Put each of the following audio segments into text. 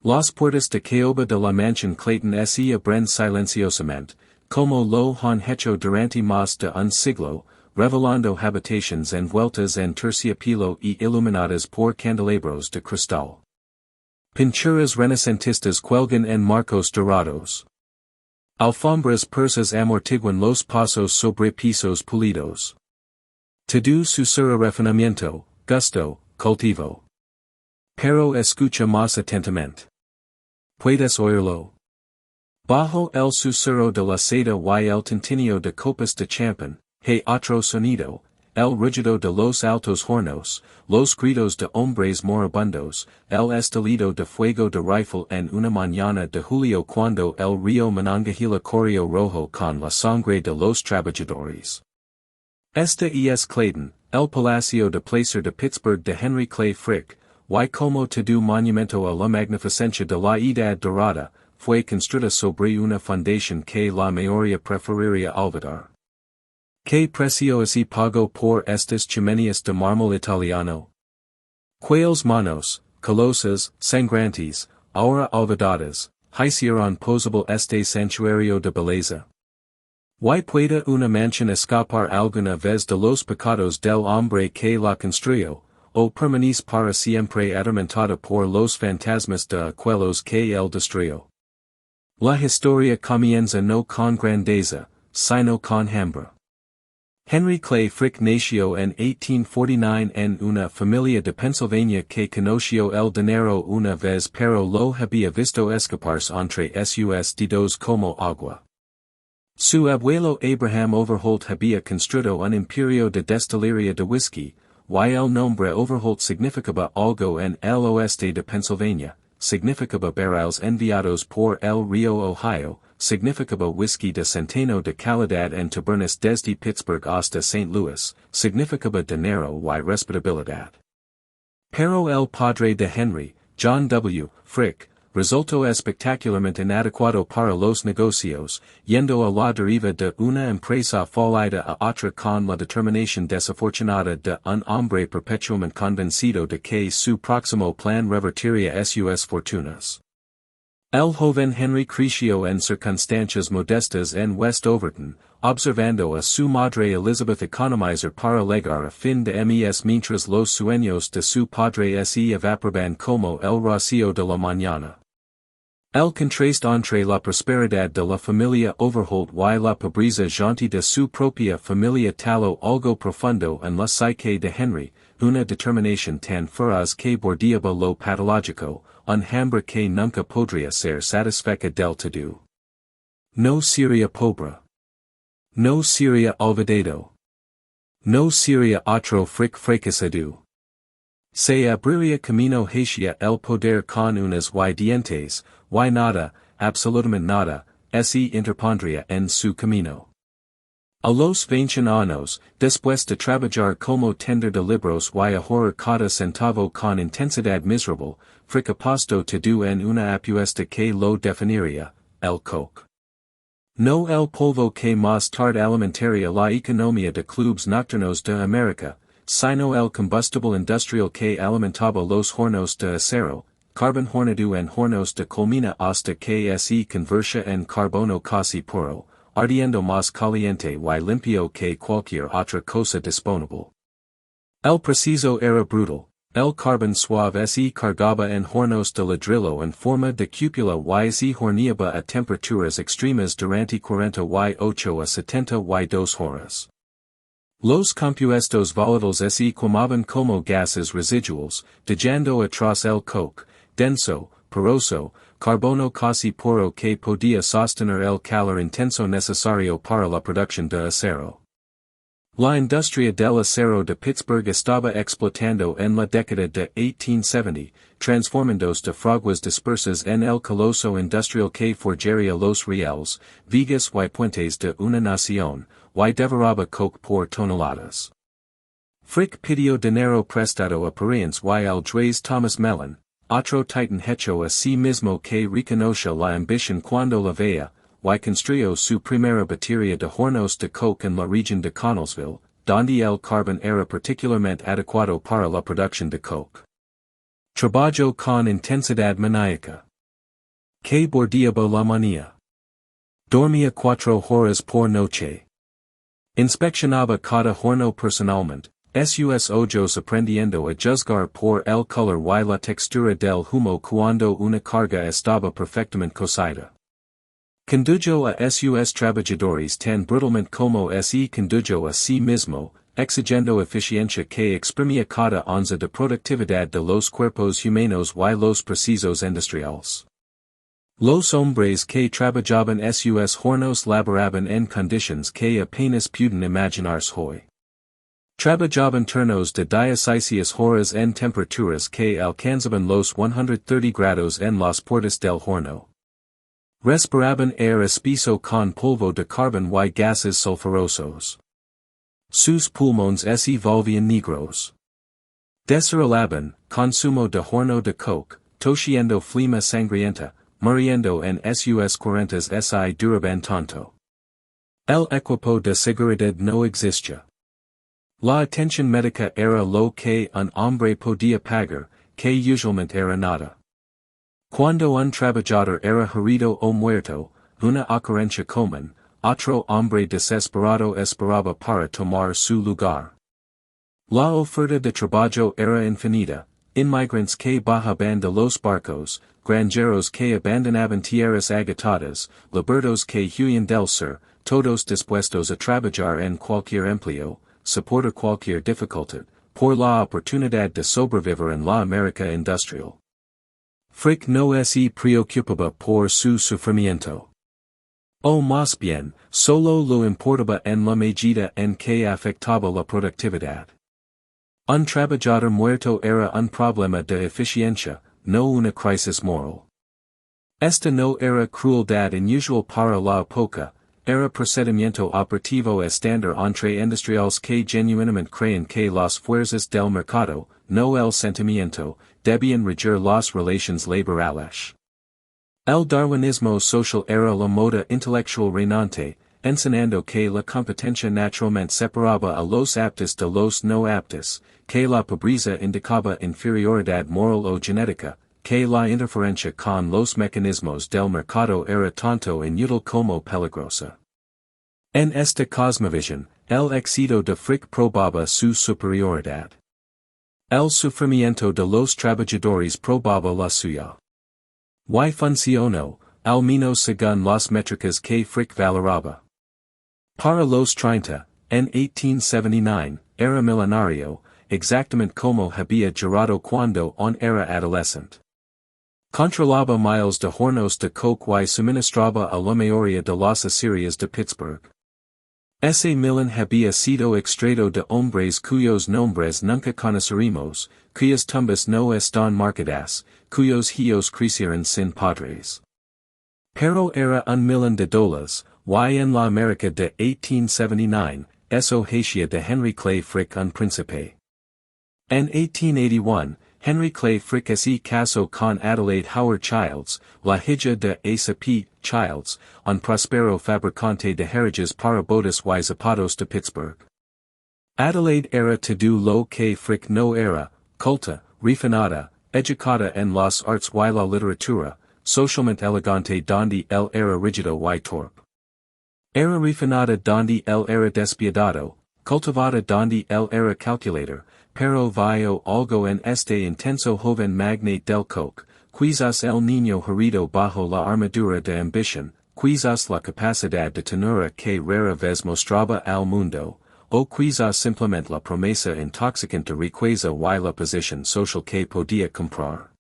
Las puertas de caoba de la Mansión Clayton se abren silenciosamente, como lo han hecho durante más de un siglo, revelando habitaciones envueltas en terciopelo y iluminadas por candelabros de cristal. Pinturas renacentistas cuelgan en marcos dorados. Alfombras persas amortiguan los pasos sobre pisos pulidos. Todo susurra refinamiento, gusto, cultivo. Pero escucha más atentamente. ¿Puedes oírlo? Bajo el susurro de la seda y el tintinio de copas de champán, hay otro sonido, el rugido de los altos hornos, los gritos de hombres moribundos, el estallido de fuego de rifle en una mañana de julio cuando el río Monongahela corrió rojo con la sangre de los trabajadores. Este es Clayton, el palacio de placer de Pittsburgh de Henry Clay Frick, y como todo monumento a la magnificencia de la Edad Dorada, fue construida sobre una fundación que la mayoría preferiría olvidar. ¿Qué precio se pagó por estas chimeneas de mármol italiano? ¿Cuáles manos, colosas, sangrantes, ahora olvidadas, hicieron posible este santuario de belleza? ¿Y puede una mansión escapar alguna vez de los pecados del hombre que la construyó, o permanece para siempre atormentada por los fantasmas de aquellos que él destruyó? La historia comienza no con grandeza, sino con hambre. Henry Clay Frick nació en 1849 en una familia de Pennsylvania que conoció el dinero una vez pero lo había visto escaparse entre sus dedos como agua. Su abuelo Abraham Overholt había construido un imperio de destilería de whisky, y el nombre Overholt significaba algo en el oeste de Pennsylvania, significaba barriles enviados por el río Ohio, significaba whisky de centeno de calidad en tabernas desde Pittsburgh hasta St. Louis, significaba dinero y respetabilidad. Pero el padre de Henry, John W. Frick, resultó espectacularmente inadecuado para los negocios, yendo a la deriva de una empresa fallida a otra con la determinación desafortunada de un hombre perpetuamente convencido de que su próximo plan revertiría sus fortunas. El joven Henry creció en circunstancias modestas en West Overton, observando a su madre Elizabeth economizar para llegar a fin de mes mientras los sueños de su padre se evaporaban como el rocío de la mañana. El contraste entre la prosperidad de la familia Overholt y la pobreza jaunty de su propia familia taló algo profundo en la psique de Henry, una determinación tan feroz que bordeaba lo patológico, un hambre que nunca podría ser satisfecha del todo. No sería pobre. No sería olvidado. No sería otro Frick fracasado. Se abriría camino hacia el poder con unas y dientes, y nada, absolutamente nada, se interpondría en su camino. A los 20 años, después de trabajar como tender de libros y ahorrar cada centavo con intensidad miserable, Frick apostó todo en una apuesta que lo definiría, el coke. No el polvo que más tarde alimentaría la economía de clubes nocturnos de América, sino el combustible industrial que alimentaba los hornos de acero, carbon hornado en hornos de colmena hasta que se convertía en carbono casi puro, ardiendo más caliente y limpio que cualquier otra cosa disponible. El preciso era brutal, el carbón suave se cargaba en hornos de ladrillo en forma de cúpula y se horneaba a temperaturas extremas durante 48 a 72 horas. Los compuestos volátiles se quemaban como gases residuales, dejando atrás el coke, denso, poroso, carbono casi puro que podía sostener el calor intenso necesario para la producción de acero. La industria del acero de Pittsburgh estaba explotando en la década de 1870, transformándose de fraguas dispersas en el coloso industrial que forjaría los reales, vigas y puentes de una nación, y devoraba coke por toneladas. Frick pidió dinero prestado a parientes y al Dres Thomas Mellon, otro titan hecho a sí mismo que reconoce la ambición cuando la vea, y construyó su primera batería de hornos de coke en la región de Connellsville, donde el carbón era particularmente adecuado para la producción de coke. Trabajó con intensidad maníaca. Que bordiaba la manía. Dormía 4 horas por noche. Inspeccionaba cada horno personalmente, sus ojos aprendiendo a juzgar por el color y la textura del humo cuando una carga estaba perfectamente cocida. Condujo a sus trabajadores tan brutalmente como se condujo a sí mismo, exigiendo eficiencia que exprimía cada onza de productividad de los cuerpos humanos y los precisos industriales. Los hombres que trabajaban sus hornos laboraban en condiciones que apenas pudieron imaginarse hoy. Trabajaban turnos de 16 horas en temperaturas que alcanzaban los 130 grados en las puertas del horno. Respiraban aire espeso con polvo de carbón y gases sulfurosos. Sus pulmones se volvían negros. Desarrollaban, consumo de horno de coke, tosiendo flema sangrienta, muriendo en sus 40 si duraban tanto. El equipo de seguridad no existía. La atención médica era lo que un hombre podía pagar, que usualmente era nada. Cuando un trabajador era herido o muerto, una ocurrencia común, otro hombre desesperado esperaba para tomar su lugar. La oferta de trabajo era infinita, inmigrantes que bajaban de los barcos, granjeros que abandonaban tierras agitadas, libertos que huían del sur, todos dispuestos a trabajar en cualquier empleo, soportar cualquier dificultad, por la oportunidad de sobrevivir en la América industrial. Frick no se preocupaba por su sufrimiento. O más bien, solo lo importaba en la medida en que afectaba la productividad. Un trabajador muerto era un problema de eficiencia, no una crisis moral. Esta no era crueldad inusual para la época, era procedimiento operativo estándar entre industriales que genuinamente creen que las fuerzas del mercado, no el sentimiento, debían regir las relaciones laborales. El darwinismo social era la moda intelectual reinante, enseñando que la competencia naturalmente separaba a los aptos de los no aptos, que la pobreza indicaba inferioridad moral o genética, que la interferencia con los mecanismos del mercado era tanto inútil como peligrosa. En esta cosmovisión, el éxito de Frick probaba su superioridad. El sufrimiento de los trabajadores probaba la suya. Y funcionó, al menos según las métricas que Frick valoraba. Para los 30, en 1879, era milenario, exactamente como había jurado cuando aún era adolescente. Controlaba miles de hornos de coke y suministraba a la mayoría de las acerías de Pittsburgh. Ese Milán había sido extraído de hombres cuyos nombres nunca conoceremos, cuyas tumbas no están marcadas, cuyos hijos crecieron sin padres. Pero era un Milán de dólares, y en la América de 1879, eso hacía de Henry Clay Frick un príncipe. En 1881, Henry Clay Frick se casó con Adelaide Howard Childs, la hija de Asa P. Childs, un próspero fabricante de herrajes para bodas y zapatos de Pittsburgh. Adelaide era todo lo que Frick no era, culta, refinada, educada en las artes y la literatura, socialmente elegante donde él era rígido y torpe. Era refinada donde él era despiadado, cultivada donde él era calculator, pero vio algo en este intenso joven magnate del coke, quizás el niño herido bajo la armadura de ambición, quizás la capacidad de ternura que rara vez mostraba al mundo, o quizás simplemente la promesa intoxicante riqueza y la posición social que podía comprar.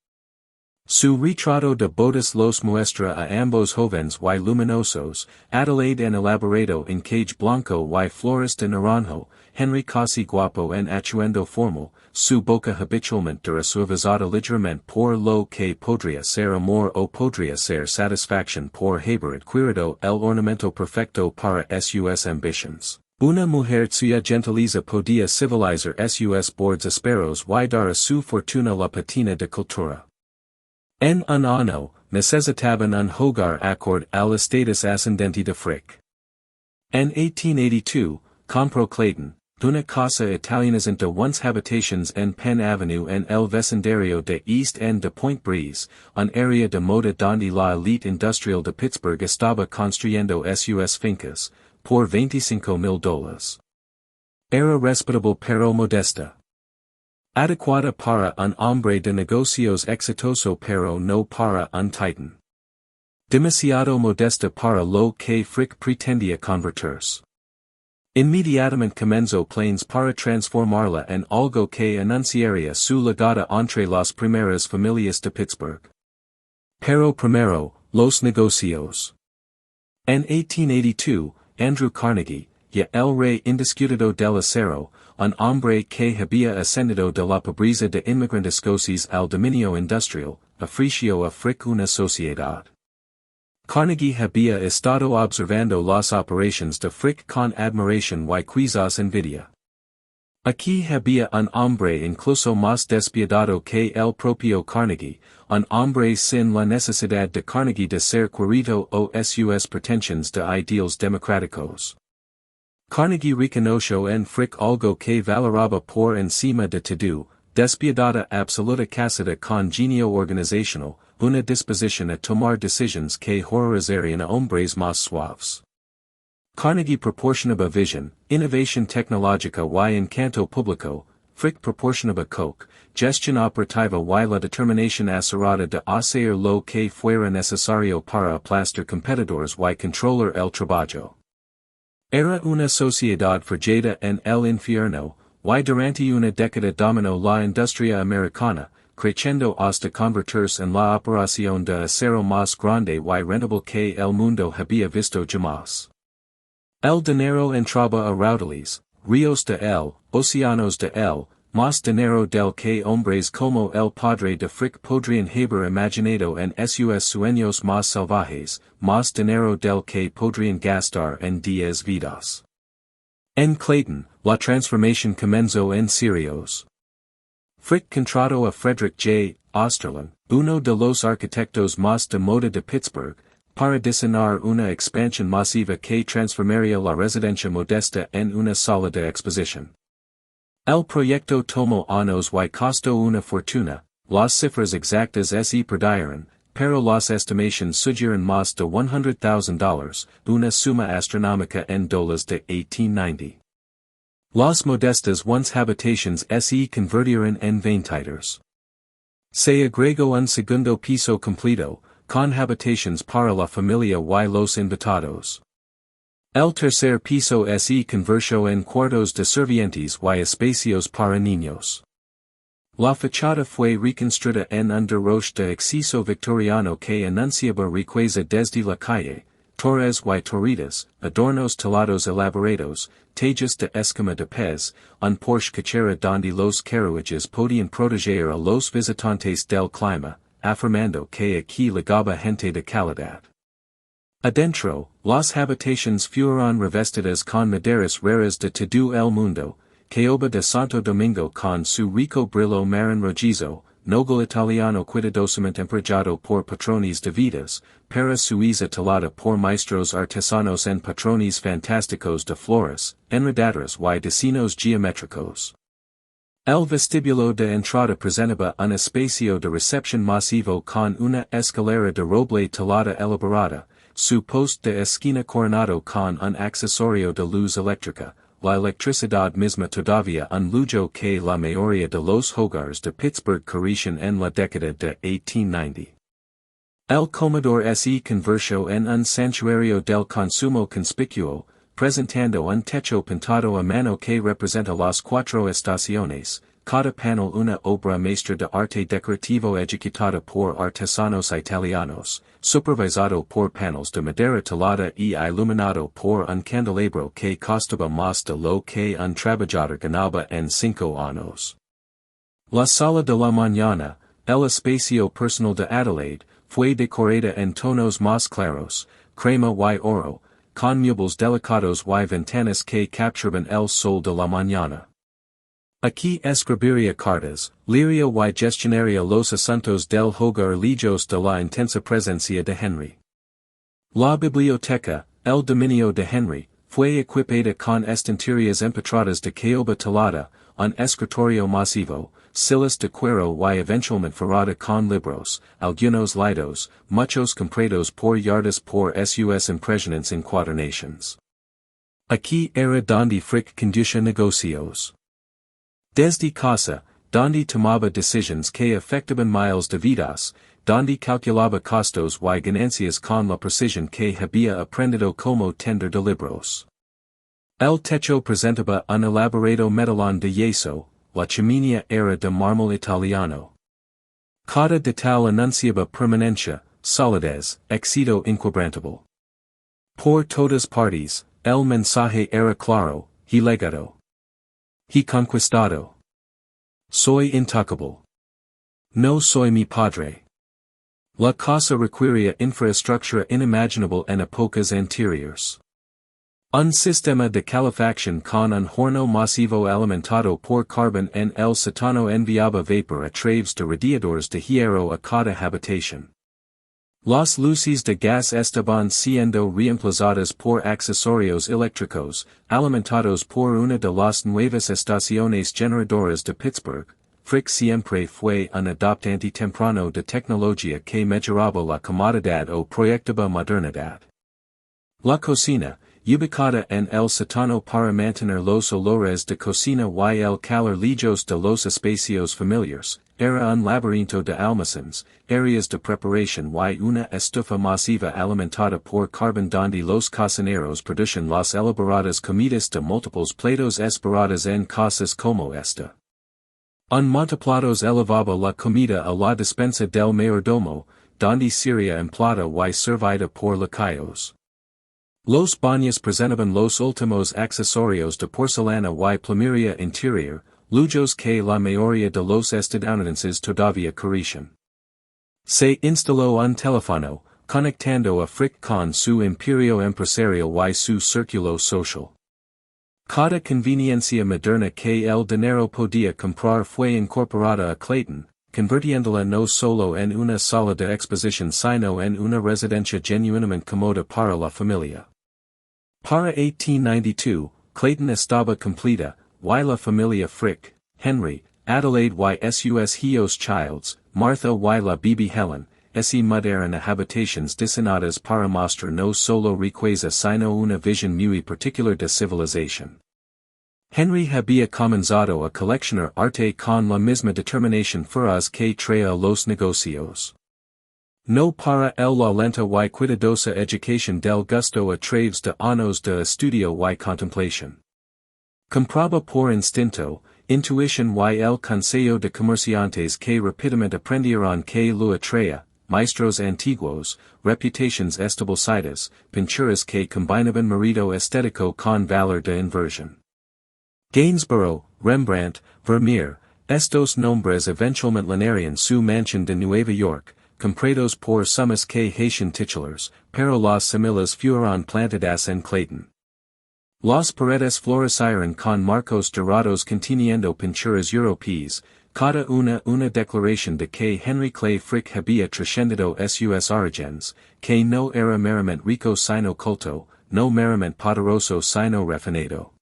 Su retrato de bodas los muestra a ambos jóvenes y luminosos, Adelaide en elaborado encaje blanco y flores de naranjo, Henry casi guapo en atuendo formal, su boca habitualmente suavizada ligeramente por lo que podría ser amor o podría ser satisfacción por haber adquirido el ornamento perfecto para sus ambitions. Una mujer cuya gentileza podía civilizar sus bordes ásperos y dar a su fortuna la patina de cultura. En un año, necesitaban un hogar acorde al estatus ascendente de Frick. En 1882, compró Clayton, una casa italianizante once habitations en Penn Avenue en el vecindario de East End de Point Breeze, un área de moda donde la elite industrial de Pittsburgh estaba construyendo sus fincas, por $25,000. Era respetable pero modesta. Adecuada para un hombre de negocios exitoso pero no para un titan. Demasiado modesta para lo que Frick pretendía convertirse. Inmediatamente comenzó planes para transformarla en algo que anunciaría su llegada entre las primeras familias de Pittsburgh. Pero primero, los negocios. En 1882, Andrew Carnegie, ya el rey indiscutido del acero, un hombre que había ascendido de la pobreza de inmigrantes escoceses al dominio industrial, ofreció a Frick una sociedad. Carnegie había estado observando las operaciones de Frick con admiración y quizás envidia. Aquí había un hombre incluso más despiadado que el propio Carnegie, un hombre sin la necesidad de Carnegie de ser querido o sus pretensiones de ideales democráticos. Carnegie reconoció en Frick algo que valoraba por encima de todo, despiadada absoluta casada con genio organizacional, una disposición a tomar decisiones que horrorizarían a hombres más suaves. Carnegie proporcionaba visión, innovación tecnológica y encanto público, Frick proporcionaba coke, gestión operativa y la determinación acertada de hacer lo que fuera necesario para aplastar competidores y controlar el trabajo. Era una sociedad fragida en el infierno, y durante una década dominó la industria americana, creciendo hasta convertirse en la operación de acero más grande y rentable que el mundo había visto jamás. El dinero entraba a raudales, ríos de él, océanos de él, más dinero del que hombres como el padre de Frick podrían haber imaginado en sus sueños más salvajes, más dinero del que podrían gastar en 10 vidas. En Clayton, la transformación comenzó en serios. Frick contrató a Frederick J. Osterlin, uno de los arquitectos más de moda de Pittsburgh, para diseñar una expansión masiva que transformaría la residencia modesta en una sala de exposición. El proyecto tomó años y costó una fortuna, las cifras exactas se perdieron, pero las estimaciones sugieren más de $100,000, una suma astronómica en dólares de 1890. Las modestas once habitations se convirtieron en veintitres. Se agregó un segundo piso completo, con habitations para la familia y los invitados. El tercer piso se convirtió en cuartos de sirvientes y espacios para niños. La fachada fue reconstruida en un derroche de exceso victoriano que anunciaba riqueza desde la calle, torres y torritas, adornos telados elaborados, tejas de escama de pez, un Porsche cochera donde los carruajes podían proteger a los visitantes del clima, afirmando que aquí llegaba gente de calidad. Adentro, las habitaciones fueron revestidas con maderas raras de todo el mundo, caoba de Santo Domingo con su rico brillo marron rojizo, nogal italiano cuidadosamente empregado por patrones de vidas, para suiza talada por maestros artesanos en patrones fantásticos de flores, enredaderas y diseños geométricos. El vestíbulo de entrada presentaba un espacio de recepción masivo con una escalera de roble talada elaborada, su post de esquina coronado con un accesorio de luz eléctrica, la electricidad misma todavía un lujo que la mayoría de los hogares de Pittsburgh carecían en la década de 1890. El comedor se convirtió en un santuario del consumo conspicuo, presentando un techo pintado a mano que representa las 4 estaciones, cada panel una obra maestra de arte decorativo ejecutada por artesanos italianos, supervisado por paneles de madera talada y iluminado por un candelabro que costaba más de lo que un trabajador ganaba en 5 años. La sala de la mañana, el espacio personal de Adelaide, fue decorada en tonos más claros, crema y oro, con muebles delicados y ventanas que capturaban el sol de la mañana. Aquí escribiría cartas, liria y gestionaría los asuntos del hogar lejos de la intensa presencia de Henry. La biblioteca, el dominio de Henry, fue equipada con estanterías empetradas de caoba talada, un escritorio masivo, silas de cuero y eventualmente forrada con libros, algunos lidos, muchos comprados por yardas por sus impresionantes encuadernations. Aquí era donde frick conducia negocios. Desde casa, donde tomaba decisiones que afectaban miles de vidas, donde calculaba costos y ganancias con la precisión que había aprendido como tender de libros. El techo presentaba un elaborado metalón de yeso, la chimenea era de mármol italiano. Cada detalle anunciaba permanencia, solidez, éxito inquebrantable. Por todas partes, el mensaje era claro, he legado. He conquistado. Soy intocable. No soy mi padre. La casa requería infraestructura inimaginable en épocas anteriores. Un sistema de calefacción con un horno masivo alimentado por carbón en el sótano enviaba vapor a través de radiadores de hierro a cada habitación. Las luces de gas estaban siendo reemplazadas por accesorios eléctricos, alimentados por una de las nuevas estaciones generadoras de Pittsburgh. Frick siempre fue un adoptante temprano de tecnología que mejoraba la comodidad o proyectaba modernidad. La cocina, ubicada en el sótano para mantener los olores de cocina y el calor lejos de los espacios familiares, era un laberinto de almacenes, áreas de preparación y una estufa masiva alimentada por carbón donde los cocineros producen las elaboradas comidas de múltiples platos esperadas en casas como esta. Un montaplatos elevaba la comida a la despensa del mayordomo, donde sería empleada y servida por lacayos. Los baños presentaban los últimos accesorios de porcelana y plumería interior, lujos que la mayoría de los estadounidenses todavía carecen. Se instaló un teléfono, conectando a Frick con su imperio empresarial y su círculo social. Cada conveniencia moderna que el dinero podía comprar fue incorporada a Clayton, convirtiéndola no solo en una sala de exposición sino en una residencia genuinamente cómoda para la familia. Para 1892, Clayton estaba completa, y la familia Frick, Henry, Adelaide y sus hijos Childs, Martha y la baby Helen, eran habitaciones diseñadas para mostrar no solo riqueza sino una visión muy particular de civilización. Henry había comenzado a coleccionar arte con la misma determinación feroz que traía los negocios. No para él la lenta y cuidadosa educación del gusto a través de años de estudio y contemplación. Compraba por instinto, intuición y el consejo de comerciantes que rápidamente aprendieron que lo atraía, maestros antiguos, reputaciones establecidas, pinturas que combinaban mérito estético con valor de inversión. Gainsborough, Rembrandt, Vermeer, estos nombres eventualmente llenarían su mansión de Nueva York, comprados por sumas que hacían titulares, pero las semillas fueron plantadas en Clayton. Las paredes florecieron con marcos dorados conteniendo pinturas europeas, cada una declaración de que Henry Clay Frick había trascendido sus orígenes, que no era meramente rico sino culto, no meramente poderoso sino refinado.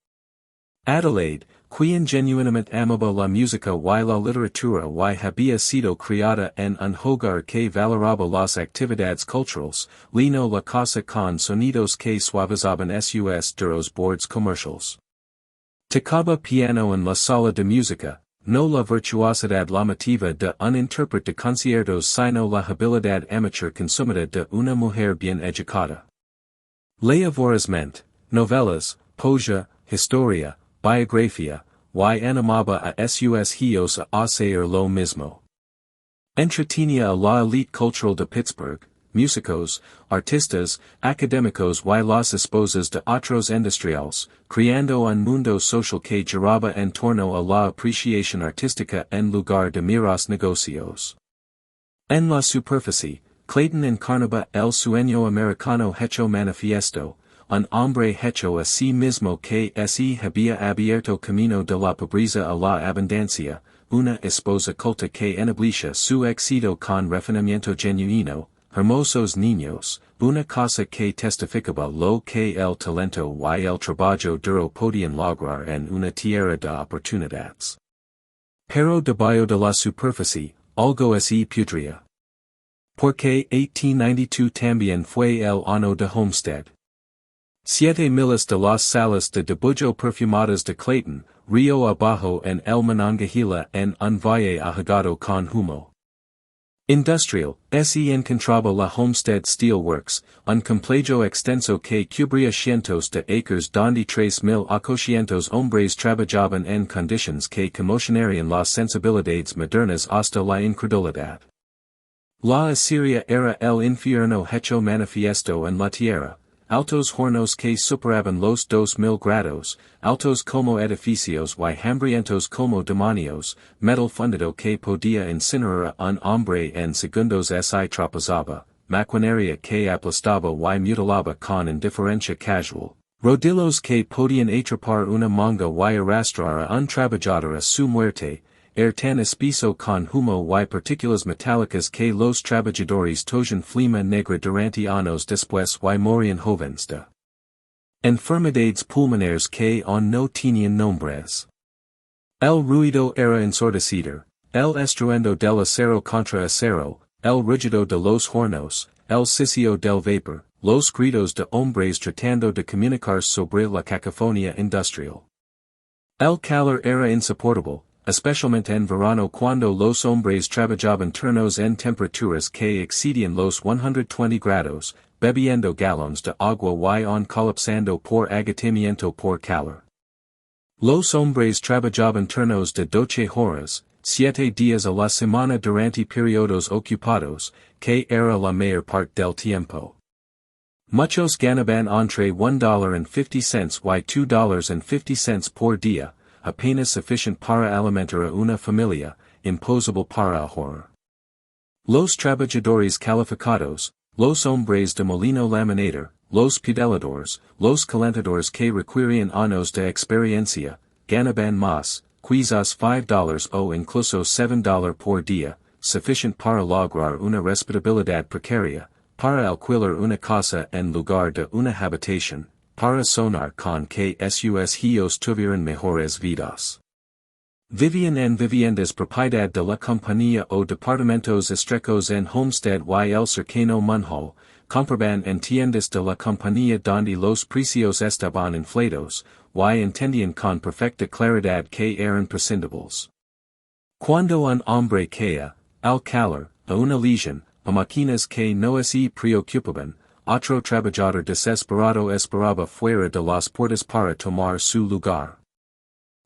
Adelaide, quien genuinamente amaba la música y la literatura y había sido criada en un hogar que valoraba las actividades culturales, llenó la casa con sonidos que suavizaban sus duros bordes comerciales. Tocaba piano en la sala de música, no la virtuosidad llamativa de un intérprete de conciertos sino la habilidad amateur consumida de una mujer bien educada. Leía vorazmente, novelas, poesía, historia, biografía, y animaba a sus hijos a hacer lo mismo. Entretenía a la elite cultural de Pittsburgh, músicos, artistas, académicos y las esposas de otros industriales, creando un mundo social que giraba en torno a la apreciación artística en lugar de meros negocios. En la superficie, Clayton encarnaba el sueño americano hecho manifiesto, un hombre hecho a sí mismo que así había abierto camino de la pobreza a la abundancia, una esposa culta que ennoblecia su éxito con refinamiento genuino, hermosos niños, una cosa que testificaba lo que el talento y el trabajo duro podían lograr en una tierra de oportunidades. Pero debajo de la superficie, algo así pudría. Porque 1892 también fue el año de Homestead. 7 miles de las salas de debullo perfumadas de Clayton, río abajo en el Monongahela en un valle ahogado con humo. Industrial, se encontraba la Homestead Steelworks, un complejo extenso que cubría cientos de acres donde 3,800 hombres trabajaban en condiciones que conmocionarían las sensibilidades modernas hasta la incredulidad. La Asiria era el infierno hecho manifiesto en la tierra, altos hornos que superaban los 2,000 grados, altos como edificios y hambrientos como demonios, metal fundido que podía incinerar a un hombre en segundos si tropezaba, maquinaria que aplastaba y mutilaba con indiferencia casual, rodillos que podían atrapar una manga y arrastrar a un trabajador a su muerte, tan espeso con humo y partículas metálicas que los trabajadores tojan flema negra durante años después y morían jóvenes de enfermedades pulmonares que aún no tenían nombres. El ruido era ensordecido, el estruendo del acero contra acero, el rugido de los hornos, el sicio del vapor, los gritos de hombres tratando de comunicar sobre la cacofonía industrial. El calor era insoportable, especialmente en verano cuando los hombres trabajaban turnos en temperaturas que excedían los 120 grados, bebiendo galones de agua y colapsando por agotamiento por calor. Los hombres trabajaban turnos de 12 horas, 7 días a la semana durante periodos ocupados, que era la mayor parte del tiempo. Muchos ganaban entre $1.50 y $2.50 por día, apenas sufficient para alimentar a una familia, imposible para ahorrar. Los trabajadores calificados, los hombres de molino laminador, los pudeladores, los calentadores que requirían años de experiencia, ganaban más, quizás $5 o incluso $7 por día, sufficient para lograr una respetabilidad precaria, para alquilar una casa en lugar de una habitación, para sonar con que sus hijos tuvieran mejores vidas. Vivían en viviendas propiedad de la compañía o departamentos estrechos en Homestead y el cercano Munhall, compraban en tiendas de la compañía donde los precios estaban inflados, y entendían con perfecta claridad que eran prescindibles. Cuando un hombre caía, al calor, a una legión, a máquinas que no se preocupaban, otro trabajador desesperado esperaba fuera de las puertas para tomar su lugar.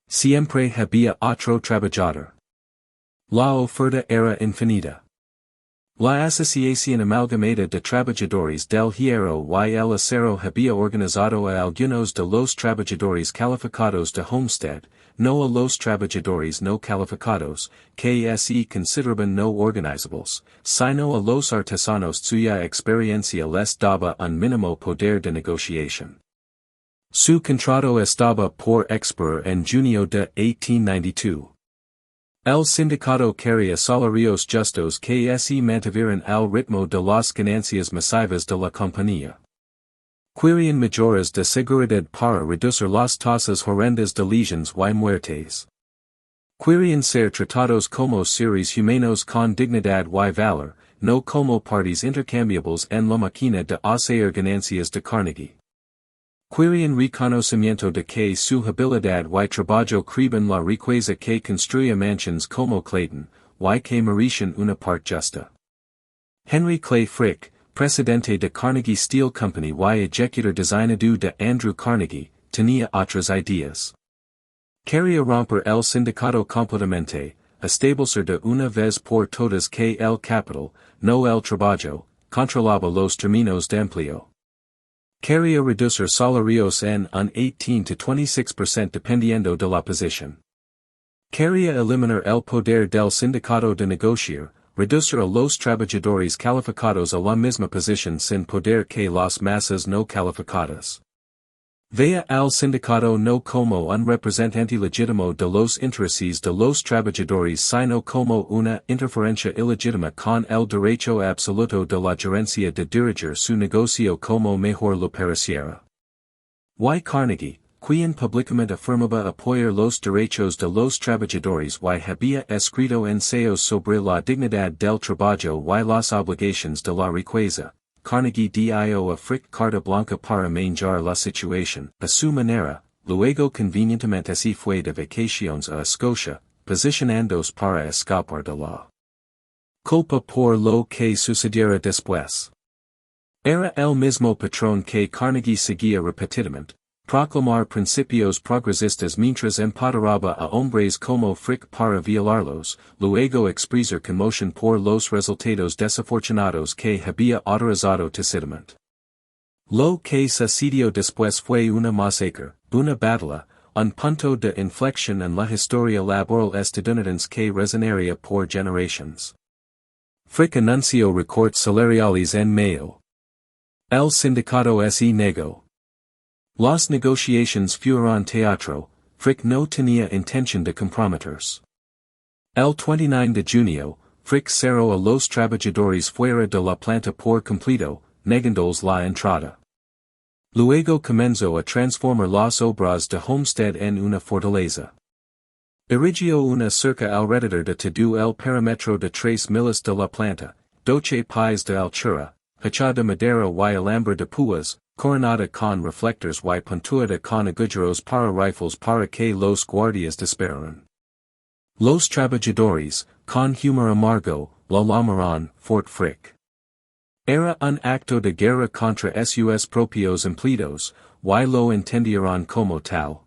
Siempre había otro trabajador. La oferta era infinita. La Asociación Amalgamada de Trabajadores del Hierro y el Acero había organizado a algunos de los trabajadores calificados de Homestead, no a los trabajadores no calificados, que se consideraban no organizables, sino a los artesanos cuya experiencia les daba un mínimo poder de negociación. Su contrato estaba por expirar en junio de 1892. El sindicato quería salarios justos que se mantuvieran al ritmo de las ganancias masivas de la compañía. Querían mejoras de seguridad para reducir las tasas horrendas de lesiones y muertes. Querían ser tratados como seres humanos con dignidad y valor, no como partes intercambiables en la máquina de hacer ganancias de Carnegie. Querían reconocimiento de que su habilidad y trabajo creaban la riqueza que construía mansiones como Clayton, y que merecían una parte justa. Henry Clay Frick, presidente de Carnegie Steel Company y ejecutor designado de Andrew Carnegie, tenía otras ideas. Quería romper el sindicato completamente, establecer de una vez por todas que el capital, no el trabajo, controlaba los términos de empleo. Quería reducir salarios en un 18 to 26% dependiendo de la posición. Quería eliminar el poder del sindicato de negociar, reducir a los trabajadores calificados a la misma posición sin poder que las masas no calificadas. Vea al sindicato no como un representante legítimo de los intereses de los trabajadores sino como una interferencia ilegítima con el derecho absoluto de la gerencia de dirigir su negocio como mejor lo pareciera. Y Carnegie, quien públicamente afirmaba apoyar los derechos de los trabajadores y había escrito ensayos sobre la dignidad del trabajo y las obligaciones de la riqueza. Carnegie dio a Frick carta blanca para manejar la situación, a su manera, luego convenientemente se fue de vacaciones a Escocia, posicionándose para escapar de la culpa por lo que sucediera después. Era el mismo patrón que Carnegie seguía repetidamente, proclamar principios progresistas mientras empoderaba a hombres como Frick para violarlos, luego expresar conmoción por los resultados desafortunados que había autorizado tácitamente. Lo que sucedió después fue una masacre, una batalla, un punto de inflexión en la historia laboral estadounidense que resonaría por generaciones. Frick anunció recortes salariales en mayo. El sindicato se negó. Las negociaciones fueron teatro, Frick no tenía intención de comprometerse. El 29 de junio, Frick cerró a los trabajadores fuera de la planta por completo, negándoles la entrada. Luego comenzó a transformar las obras de Homestead en una fortaleza. Erigió una cerca alrededor de todo el perímetro de 3 millas de la planta, 12 pies de altura, hecha de madera y alambre de púas, coronada con reflectores y puntuada con agujeros para rifles para que los guardias dispararan. Los trabajadores, con humor amargo, lo llamaron Fort Frick. Era un acto de guerra contra sus propios empleados, y lo entendieron como tal.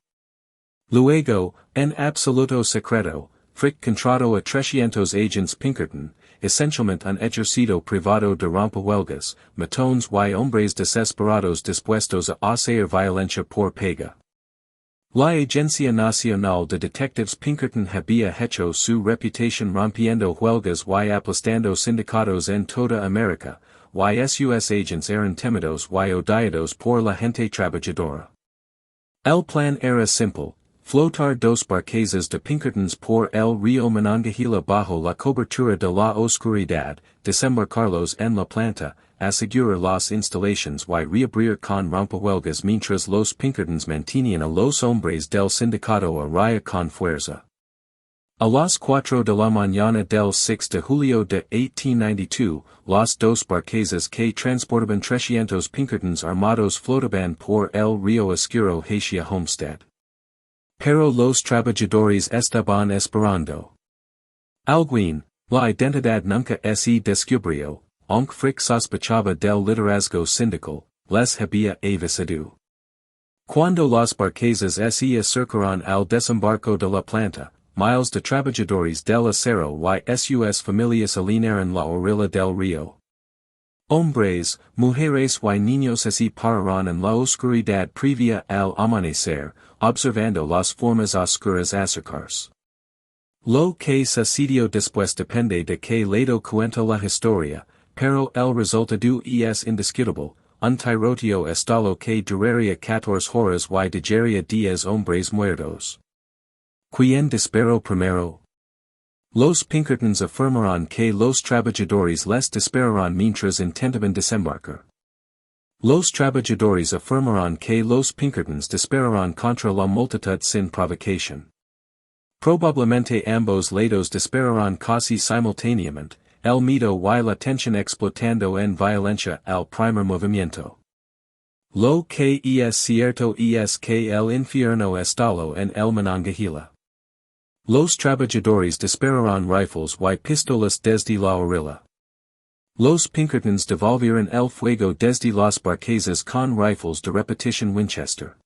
Luego, en absoluto secreto, Frick contrató a 300 agents Pinkerton, esencialmente un ejército privado de rompehuelgas, matones y hombres desesperados dispuestos a hacer violencia por paga. La Agencia Nacional de Detectives Pinkerton había hecho su reputación rompiendo huelgas y aplastando sindicatos en toda América, y sus agents eran temidos y odiados por la gente trabajadora. El plan era simple. Flotar 2 barquezas de Pinkertons por el río Monongahela bajo la cobertura de la oscuridad, desembarcarlos en la planta, asegurar las instalaciones y reabrir con rompehuelgas mientras los Pinkertons mantenían a los hombres del sindicato a raya con fuerza. A las 4 de la mañana del 6 de julio de 1892, las 2 barquezas que transportaban 300 Pinkertons armados flotaban por el río Oscuro hacia Homestead. Pero los trabajadores estaban esperando. Alguna, la identidad nunca se descubrió, aunque Frick sospechaba del liderazgo sindical, les había avisado. Cuando las barquezas se acercaron al desembarco de la planta, miles de trabajadores del acero y sus familias alinearon la orilla del río. Hombres, mujeres y niños se pararon en la oscuridad previa al amanecer, observando las formas oscuras acercarse. Lo que sucedió después depende de qué lado cuenta la historia, pero el resultado es indiscutible, un tiroteo estalo que duraría 14 horas y dejaría 10 hombres muertos. ¿Quién disparó primero? Los Pinkertons afirmaron que los trabajadores les dispararon mientras intentaban desembarcar. Los trabajadores afirmaron que los Pinkertons dispararon contra la multitud sin provocación. Probablemente ambos lados dispararon casi simultáneamente, el miedo y la tensión explotando en violencia al primer movimiento. Lo que es cierto es que el infierno estalló en el Monongahela. Los trabajadores dispararon rifles y pistolas desde la orilla. Los Pinkertons devolvieron el fuego desde las barquezas con rifles de repetición Winchester.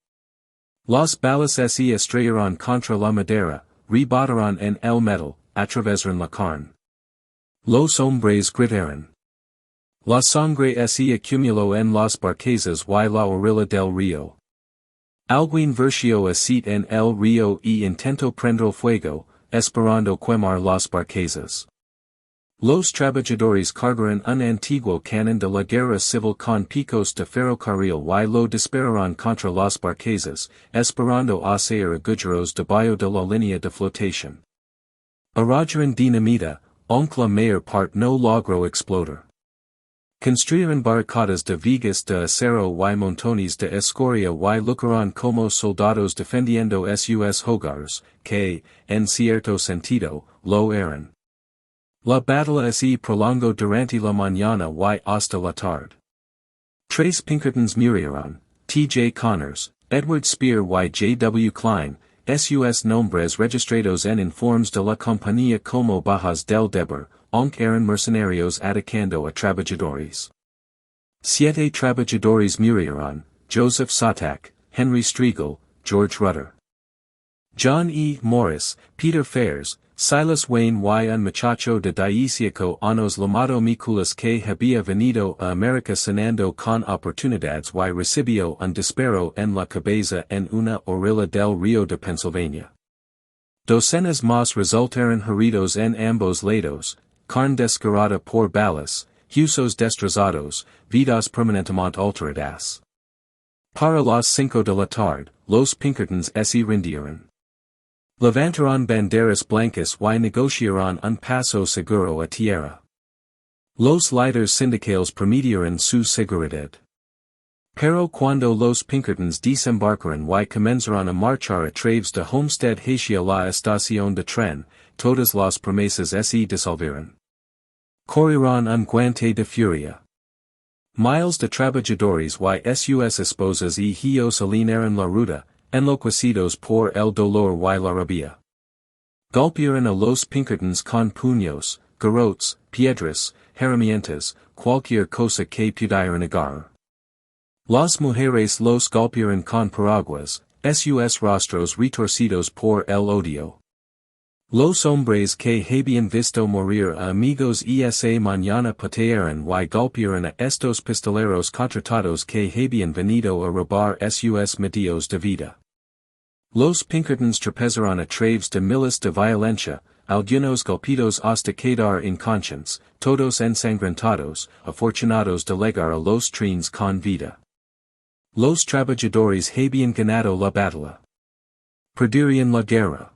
Las balas se estrellaron contra la madera, rebotaron en el metal, atravesaron la carne. Los hombres gritaron. La sangre se acumuló en las barquezas y la orilla del río. Alguien versió aceite en el río y intentó prender fuego, esperando quemar las barquezas. Los trabajadores cargaron un antiguo canon de la guerra civil con picos de ferrocarril y lo dispararon contra los barqueses, esperando hacer agujeros debajo de la línea de flotación. Arrojaron dinamita, aunque la mayor parte no logró explotar. Construyeron barricadas de vigas de acero y montones de escoria y lucharon como soldados defendiendo sus hogares, que, en cierto sentido, lo eran. La batalla se prolongó durante la mañana y hasta la tarde. Tres Pinkertons murieron, T.J. Connors, Edward Spear y J.W. Klein, sus nombres registrados en informes de la compañía como bajas del deber, aunque eran mercenarios atacando a trabajadores. 7 trabajadores murieron, Joseph Sotak, Henry Striegel, George Rutter, John E. Morris, Peter Fairs, Silas Wayne y un muchacho de 18 años llamado Nicolas que había venido a América cenando con oportunidades y recibió un disparo en la cabeza en una orilla del río de Pennsylvania. Docenas más resultaron heridos en ambos lados, carne desgarrada por balas, huesos destrozados, vidas permanentemente alteradas. Para las 5 de la tarde, los Pinkertons se rindieron. Levantaron banderas blancas y negociaron un paso seguro a tierra. Los líderes sindicales prometieron su seguridad. Pero cuando los Pinkertons desembarcaron y comenzaron a marchar a través de Homestead hacia la estación de tren, todas las promesas se disolvieron. Corrieron un guante de furia. Miles de trabajadores y sus esposas y hijos alinearon la ruta, enloquecidos por el dolor y la rabia. Golpearon a los Pinkertons con puños, garrotes, piedras, herramientas, cualquier cosa que pudieran agarrar. Las mujeres los golpearon con paraguas, sus rostros retorcidos por el odio. Los hombres que habían visto morir a amigos esa mañana patearon y golpearon a estos pistoleros contratados que habían venido a robar sus medios de vida. Los Pinkertons trepezaron a través de miles de violencia, algunos golpeados hasta quedar inconscientes, todos ensangrentados, afortunados de llegar a los trenes con vida. Los trabajadores habían ganado la batalla. Perderían la guerra.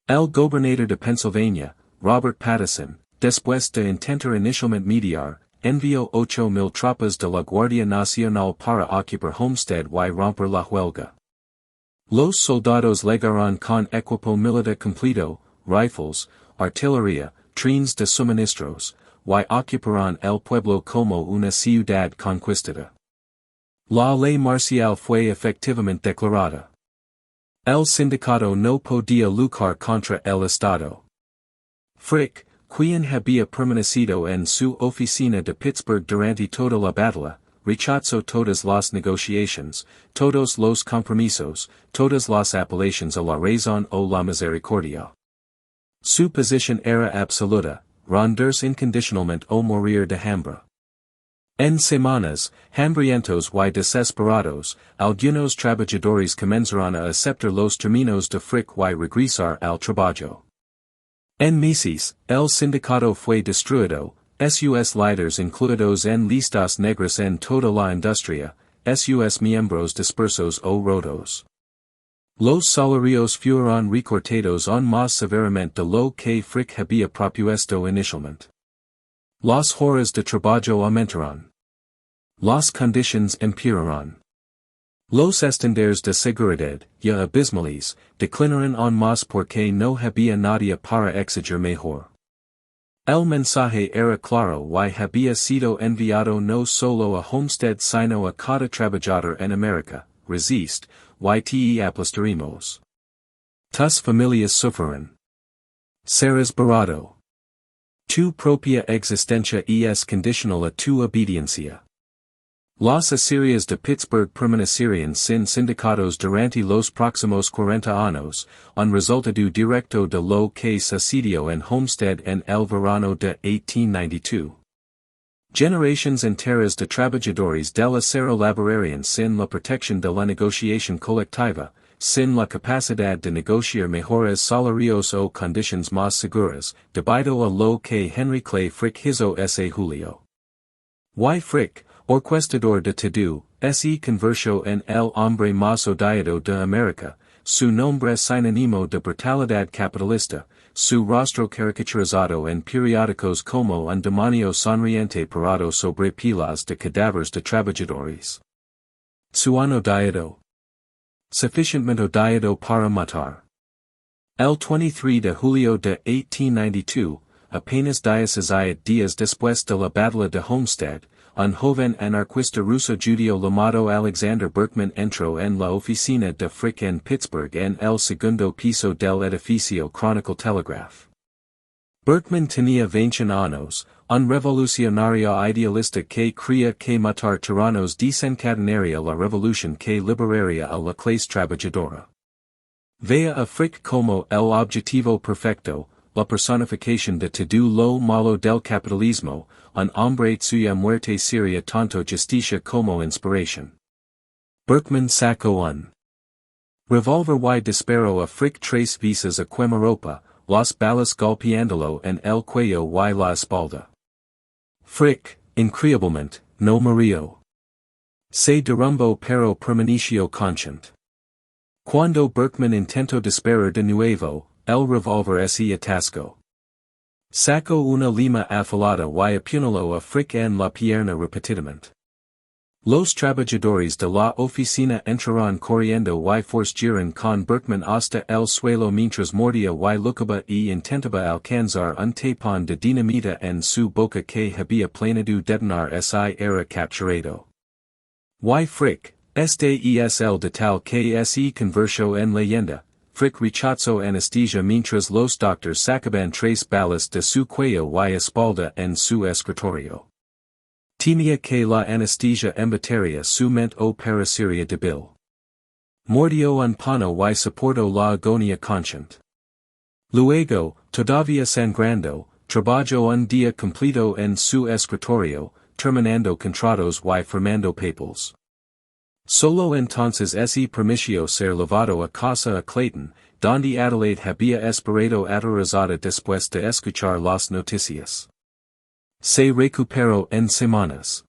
El gobernador de Pennsylvania, Robert Patterson, después de intentar inicialmente mediar, envió 8,000 tropas de la Guardia Nacional para ocupar Homestead y romper la huelga. Los soldados llegaron con equipo militar completo, rifles, artillería, trenes de suministros, y ocuparon el pueblo como una ciudad conquistada. La ley marcial fue efectivamente declarada. El sindicato no podía luchar contra el Estado. Frick, quien había permanecido en su oficina de Pittsburgh durante toda la batalla, rechazó todas las negociaciones, todos los compromisos, todas las apelaciones a la razón o la misericordia. Su posición era absoluta, rendirse incondicionalmente o morir de hambre. En semanas, hambrientos y desesperados, algunos trabajadores comenzaron a aceptar los términos de Frick y regresar al trabajo. En meses, el sindicato fue destruido, sus líderes incluidos en listas negras en toda la industria, sus miembros dispersos o rotos. Los salarios fueron recortados aún más severamente de lo que Frick había propuesto inicialmente. Las horas de trabajo aumentaron. Las condiciones empeoraron. Los estándares de seguridad, ya abismales, declinaron aún más porque no había nadie para exigir mejor. El mensaje era claro y había sido enviado no solo a Homestead sino a cada trabajador en América: resist, y te aplastaremos. Tus familias sufrirán. Serás barato. Tu propia existencia es condicional a tu obediencia. Las asirias de Pittsburgh permanecerían sin sindicatos durante los próximos 40 años, un resultado directo de lo que sucedió en Homestead en el verano de 1892. Generaciones enteras de trabajadores del acero laborarían sin la protección de la negociación colectiva, sin la capacidad de negociar mejores salarios o conditions más seguras, debido a lo que Henry Clay Frick hizo ese julio. Y Frick, orquestador de todo, se convirtió en el hombre más odiado de América, su nombre sinónimo de brutalidad capitalista, su rostro caricaturizado en periódicos como un demonio sonriente parado sobre pilas de cadáveres de trabajadores. Su han odiado. Suficientemente odiado para matar. El 23 de julio de 1892, apenas 17 días después de la batalla de Homestead, un joven anarquista ruso judío llamado Alexander Berkman entró en la oficina de Frick en Pittsburgh en el segundo piso del edificio Chronicle Telegraph. Berkman tenía 21 años, un revolucionario idealista que creía que matar tiranos desencadenaría la revolución que liberaría a la clase trabajadora. Veía a Frick como el objetivo perfecto, la personificación de todo lo malo del capitalismo, un hombre cuya muerte sería tanto justicia como inspiración. Berkman sacó un revólver y disparó a Frick 3 veces a quemarropa, las balas golpeándolo en el cuello y la espalda. Frick, increíblemente, no murió. Se derrumbó pero permaneció consciente. Cuando Berkman intentó disparar de nuevo, el revólver se atascó. Sacó una lima afilada y apuñaló a Frick en la pierna repetidamente. Los trabajadores de la oficina entraron corriendo y forcejeron con Berkman hasta el suelo mientras mordía y luchaba y intentaba alcanzar un tapón de dinamita en su boca que había planeado detonar si era capturado. Y Frick, este es el de tal que se convirtió en leyenda. Frick rechazó anestesia mientras los doctores sacaban 3 balas de su cuello y espalda en su escritorio. Temía que la anestesia embataría su mente o parecería débil. Mordió un pano y soportó la agonía consciente. Luego, todavía sangrando, trabajó un día completo en su escritorio, terminando contratos y firmando papeles. Solo entonces se permitió ser llevado a casa a Clayton, donde Adelaide había esperado aterrorizada después de escuchar las noticias. Se recuperó en semanas.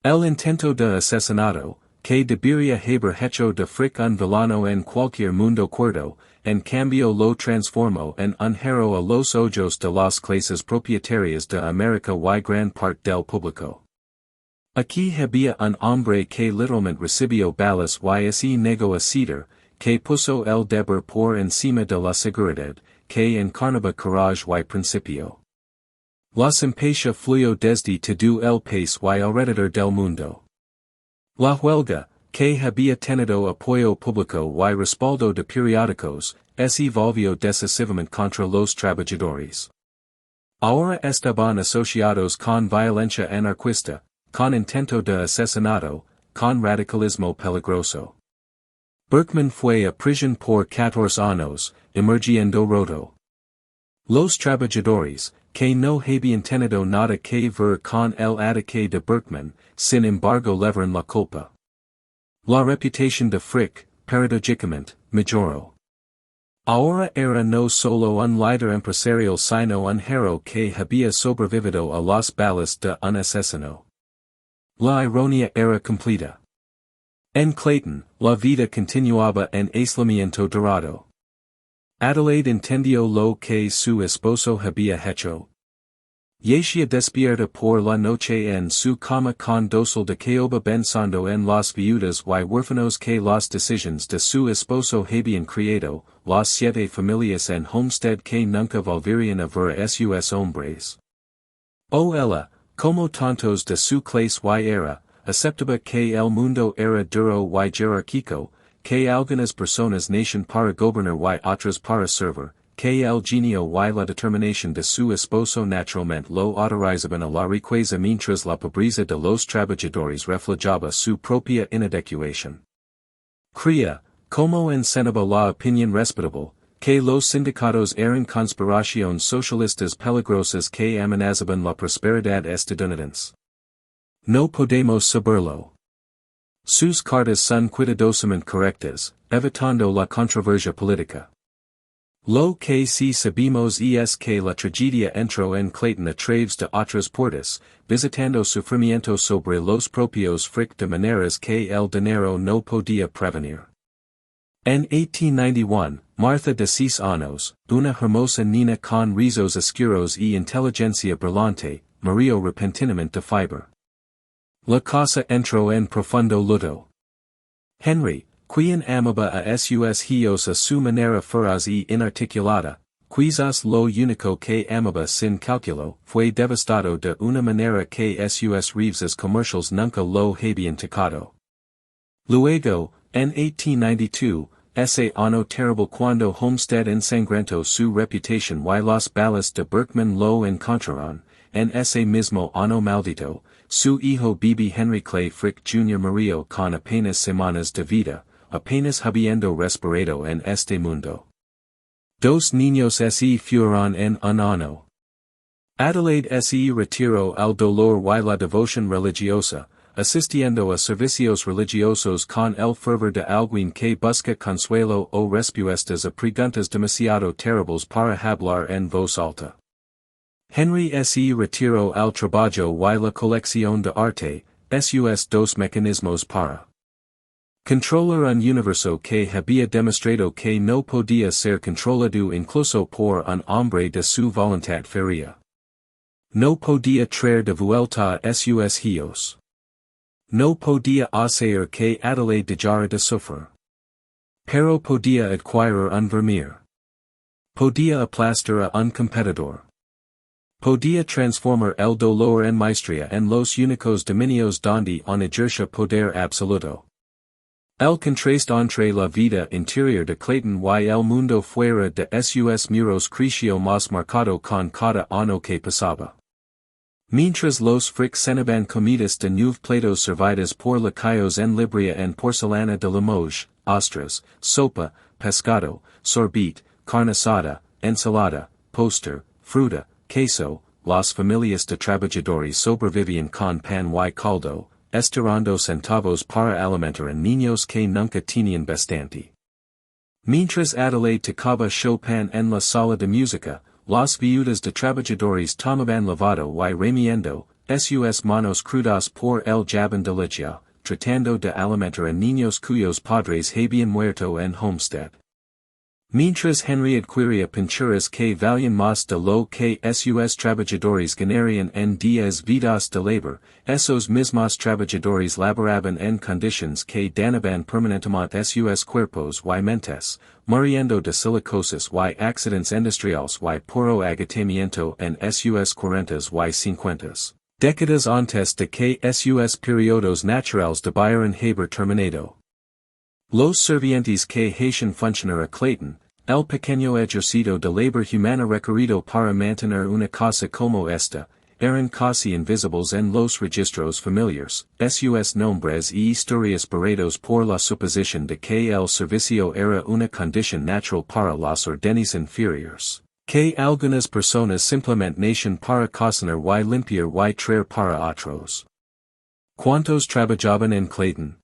El intento de asesinato, que debería haber hecho de Frick un villano en cualquier mundo cuerdo, en cambio lo transformó en un héroe a los ojos de las clases propietarias de América y gran parte del público. Aquí había un hombre que literalmente recibió balas y se negó a ceder, que puso el deber por encima de la seguridad, que encarnaba courage y principio. La simpatia fluyó desde todo el país y alrededor del mundo. La huelga, que había tenido apoyo público y respaldo de periódicos, se volvió decisivamente contra los trabajadores. Ahora estaban asociados con violencia anarquista, con intento de asesinato, con radicalismo peligroso. Berkman fue a prisión por 14 años, emergiendo roto. Los trabajadores, que no habían tenido nada que ver con el ataque de Berkman, sin embargo levaron la culpa. La reputación de Frick, paradójicamente, mejoró. Ahora era no solo un líder empresarial sino un héroe que había sobrevivido a las balas de un asesino. La ironía era completa. En Clayton, la vida continuaba en aislamiento dorado. Adelaide entendió lo que su esposo había hecho. Yeshia despierta por la noche en su cama con dosel de caoba pensando en las viudas y huérfanos que las decisiones de su esposo habían creado, las 7 familias en Homestead que nunca volverían a ver a sus hombres. Oh ella, como tantos de su clase y era, aceptaba que el mundo era duro y jerárquico, que algunas personas nacen para gobernar y otras para servir, que el genio y la determinación de su esposo naturalmente lo autorizaban a la riqueza mientras la pobreza de los trabajadores reflejaba su propia inadecuación. Creía, como enseñaba la opinión respetable, que los sindicatos eran conspiraciones socialistas peligrosas que amenazaban la prosperidad estadounidense. No podemos saberlo. Sus cartas son cuidadosamente correctas, evitando la controversia política. Lo que si sabemos es que la tragedia entró en Clayton a través de otras puertas, visitando sufrimiento sobre los propios fric de maneras que el dinero no podía prevenir. En 1891, Martha de 6 años, una hermosa niña con rizos oscuros y inteligencia brillante, murió repentinamente de fiebre. La casa entró en profundo luto. Henry, quien amaba a sus hijos a su manera feroz y inarticulada, quizás lo único que amaba sin cálculo, fue devastado de una manera que sus rivales comerciales nunca lo habían tocado. Luego, en 1892, ese año terrible cuando Homestead ensangrentó su reputación y las balas de Berkman lo encontraron, en ese mismo año maldito, su hijo Bebe Henry Clay Frick Jr. murió con apenas semanas de vida, apenas habiendo respirado en este mundo. Dos niños se fueron en un año. Adelaide se retiró al dolor y la devoción religiosa, asistiendo a servicios religiosos con el fervor de alguien que busca consuelo o respuestas a preguntas demasiado terribles para hablar en voz alta. Henry se retiró al trabajo y la colección de arte, sus dos mecanismos para controlar un universo que había demostrado que no podía ser controlado incluso por un hombre de su voluntad fría. No podía traer de vuelta a sus hijos. No podía hacer que Adelaide dejara de sufrir. Pero podía adquirir un vermeer. Podía aplastar a un competidor. Podía transformar el dolor en maestría en los únicos dominios donde no ejerce poder absoluto. El contraste entre la vida interior de Clayton y el mundo fuera de sus muros creció más marcado con cada año que pasaba. Mientras los fric cenaban comidas de nueve platos servidas por lacayos en librea en porcelana de Limoges, ostras, sopa, pescado, sorbet, carne asada, ensalada, postre, fruta, queso, las familias de trabajadores sobrevivían con pan y caldo, estirando centavos para alimentar a niños que nunca tenían bastante. Mientras Adelaide tocaba Chopin en la sala de música, las viudas de trabajadores tomaban lavado y remiendo, sus manos crudas por el jabón de leche, tratando de alimentar a niños cuyos padres habían muerto en Homestead. Mientras Henry adquiría pinturas que valían más de lo que sus trabajadores ganarían en 10 vidas de labor, esos mismos trabajadores laboraban en condiciones que dañaban permanentemente sus cuerpos y mentes, muriendo de silicosis y accidentes industriales y puro agotamiento en sus 40s y 50s, décadas antes de que sus periodos naturales debieran haber terminado. Los servientes que hacían funcionar a Clayton, el pequeño ejercicio de labor humano requerido para mantener una casa como esta, eran casi invisibles en los registros familiares, sus nombres y historias barrados por la suposición de que el servicio era una condición natural para los órdenes inferiores, que algunas personas simplemente nacían para cocinar y limpiar y traer para otros. ¿Cuántos trabajaban en Clayton?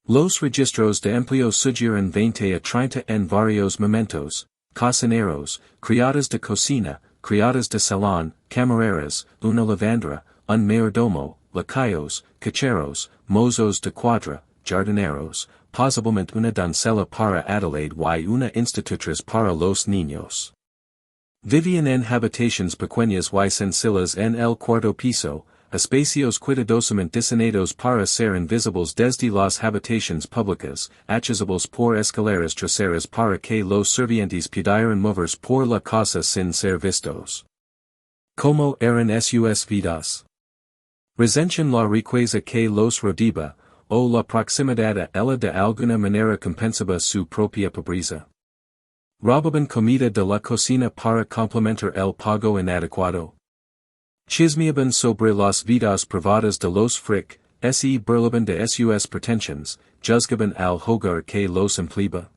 Los registros de empleo sugieren 20 a 30 en varios momentos: cocineros, criadas de cocina, criadas de salón, camareras, una lavandera, un mayordomo, lacayos, cacheros, mozos de cuadra, jardineros, posiblemente una doncella para Adelaide y una institutriz para los niños. Vivían en habitaciones pequeñas y sencillas en el cuarto piso, espacios cuidadosamente diseñados para ser invisibles desde las habitaciones públicas, accesibles por escaleras traseras para que los servientes pudieran moverse por la casa sin ser vistos. ¿Cómo eran sus vidas? Resentían la riqueza que los rodeaba, o la proximidad a ella de alguna manera compensaba su propia pobreza. Robaban comida de la cocina para complementar el pago inadecuado. Chismeaban sobre las vidas privadas de los fric, burlaban de sus pretensiones, juzgaban al hogar que los empleaba.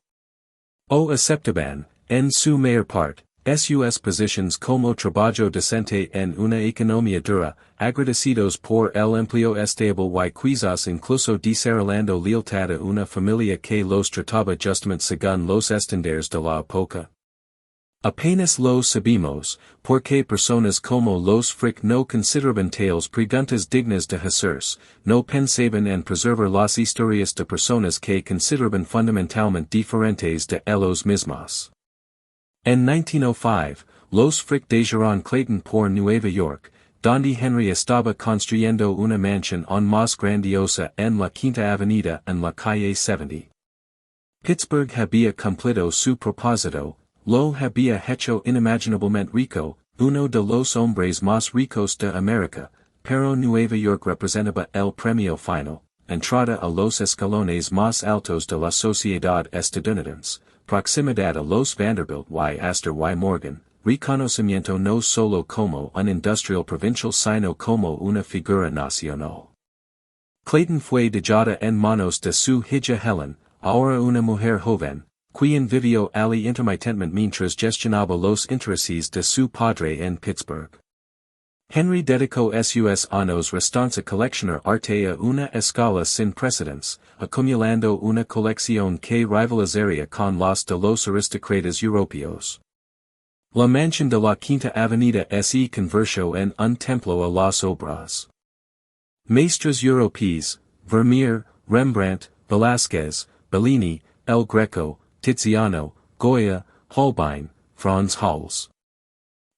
O aceptaban, en su mayor parte, sus posiciones como trabajo decente en una economía dura, agradecidos por el empleo estable y quizás incluso desarrollando lealtad a una familia que los trataba justamente según los estándares de la época. Apenas lo sabemos, porque personas como los Frick no consideraban tales preguntas dignas de hacerse, no pensaban en preservar las historias de personas que consideraban fundamentalmente diferentes de ellos mismos. En 1905, los Frick dejaron Clayton por Nueva York, donde Henry estaba construyendo una mansión aún más grandiosa en la Quinta Avenida en la calle 70. Pittsburgh había cumplido su propósito. Lo había hecho inimaginablemente rico, uno de los hombres más ricos de América, pero Nueva York representaba el premio final, entrada a los escalones más altos de la sociedad estadounidense, proximidad a los Vanderbilt y Astor y Morgan, reconocimiento no solo como un industrial provincial sino como una figura nacional. Clayton fue dejada en manos de su hija Helen, ahora una mujer joven, quien vivió allí intermitentemente mientras gestionaba los intereses de su padre en Pittsburgh. Henry dedicó sus años restantes a coleccionar arte a una escala sin precedentes, acumulando una colección que rivalizaría con las de los aristócratas europeos. La mansión de la Quinta Avenida se convirtió en un templo a las obras maestras europeas, Vermeer, Rembrandt, Velázquez, Bellini, El Greco, Tiziano, Goya, Holbein, Franz Hals.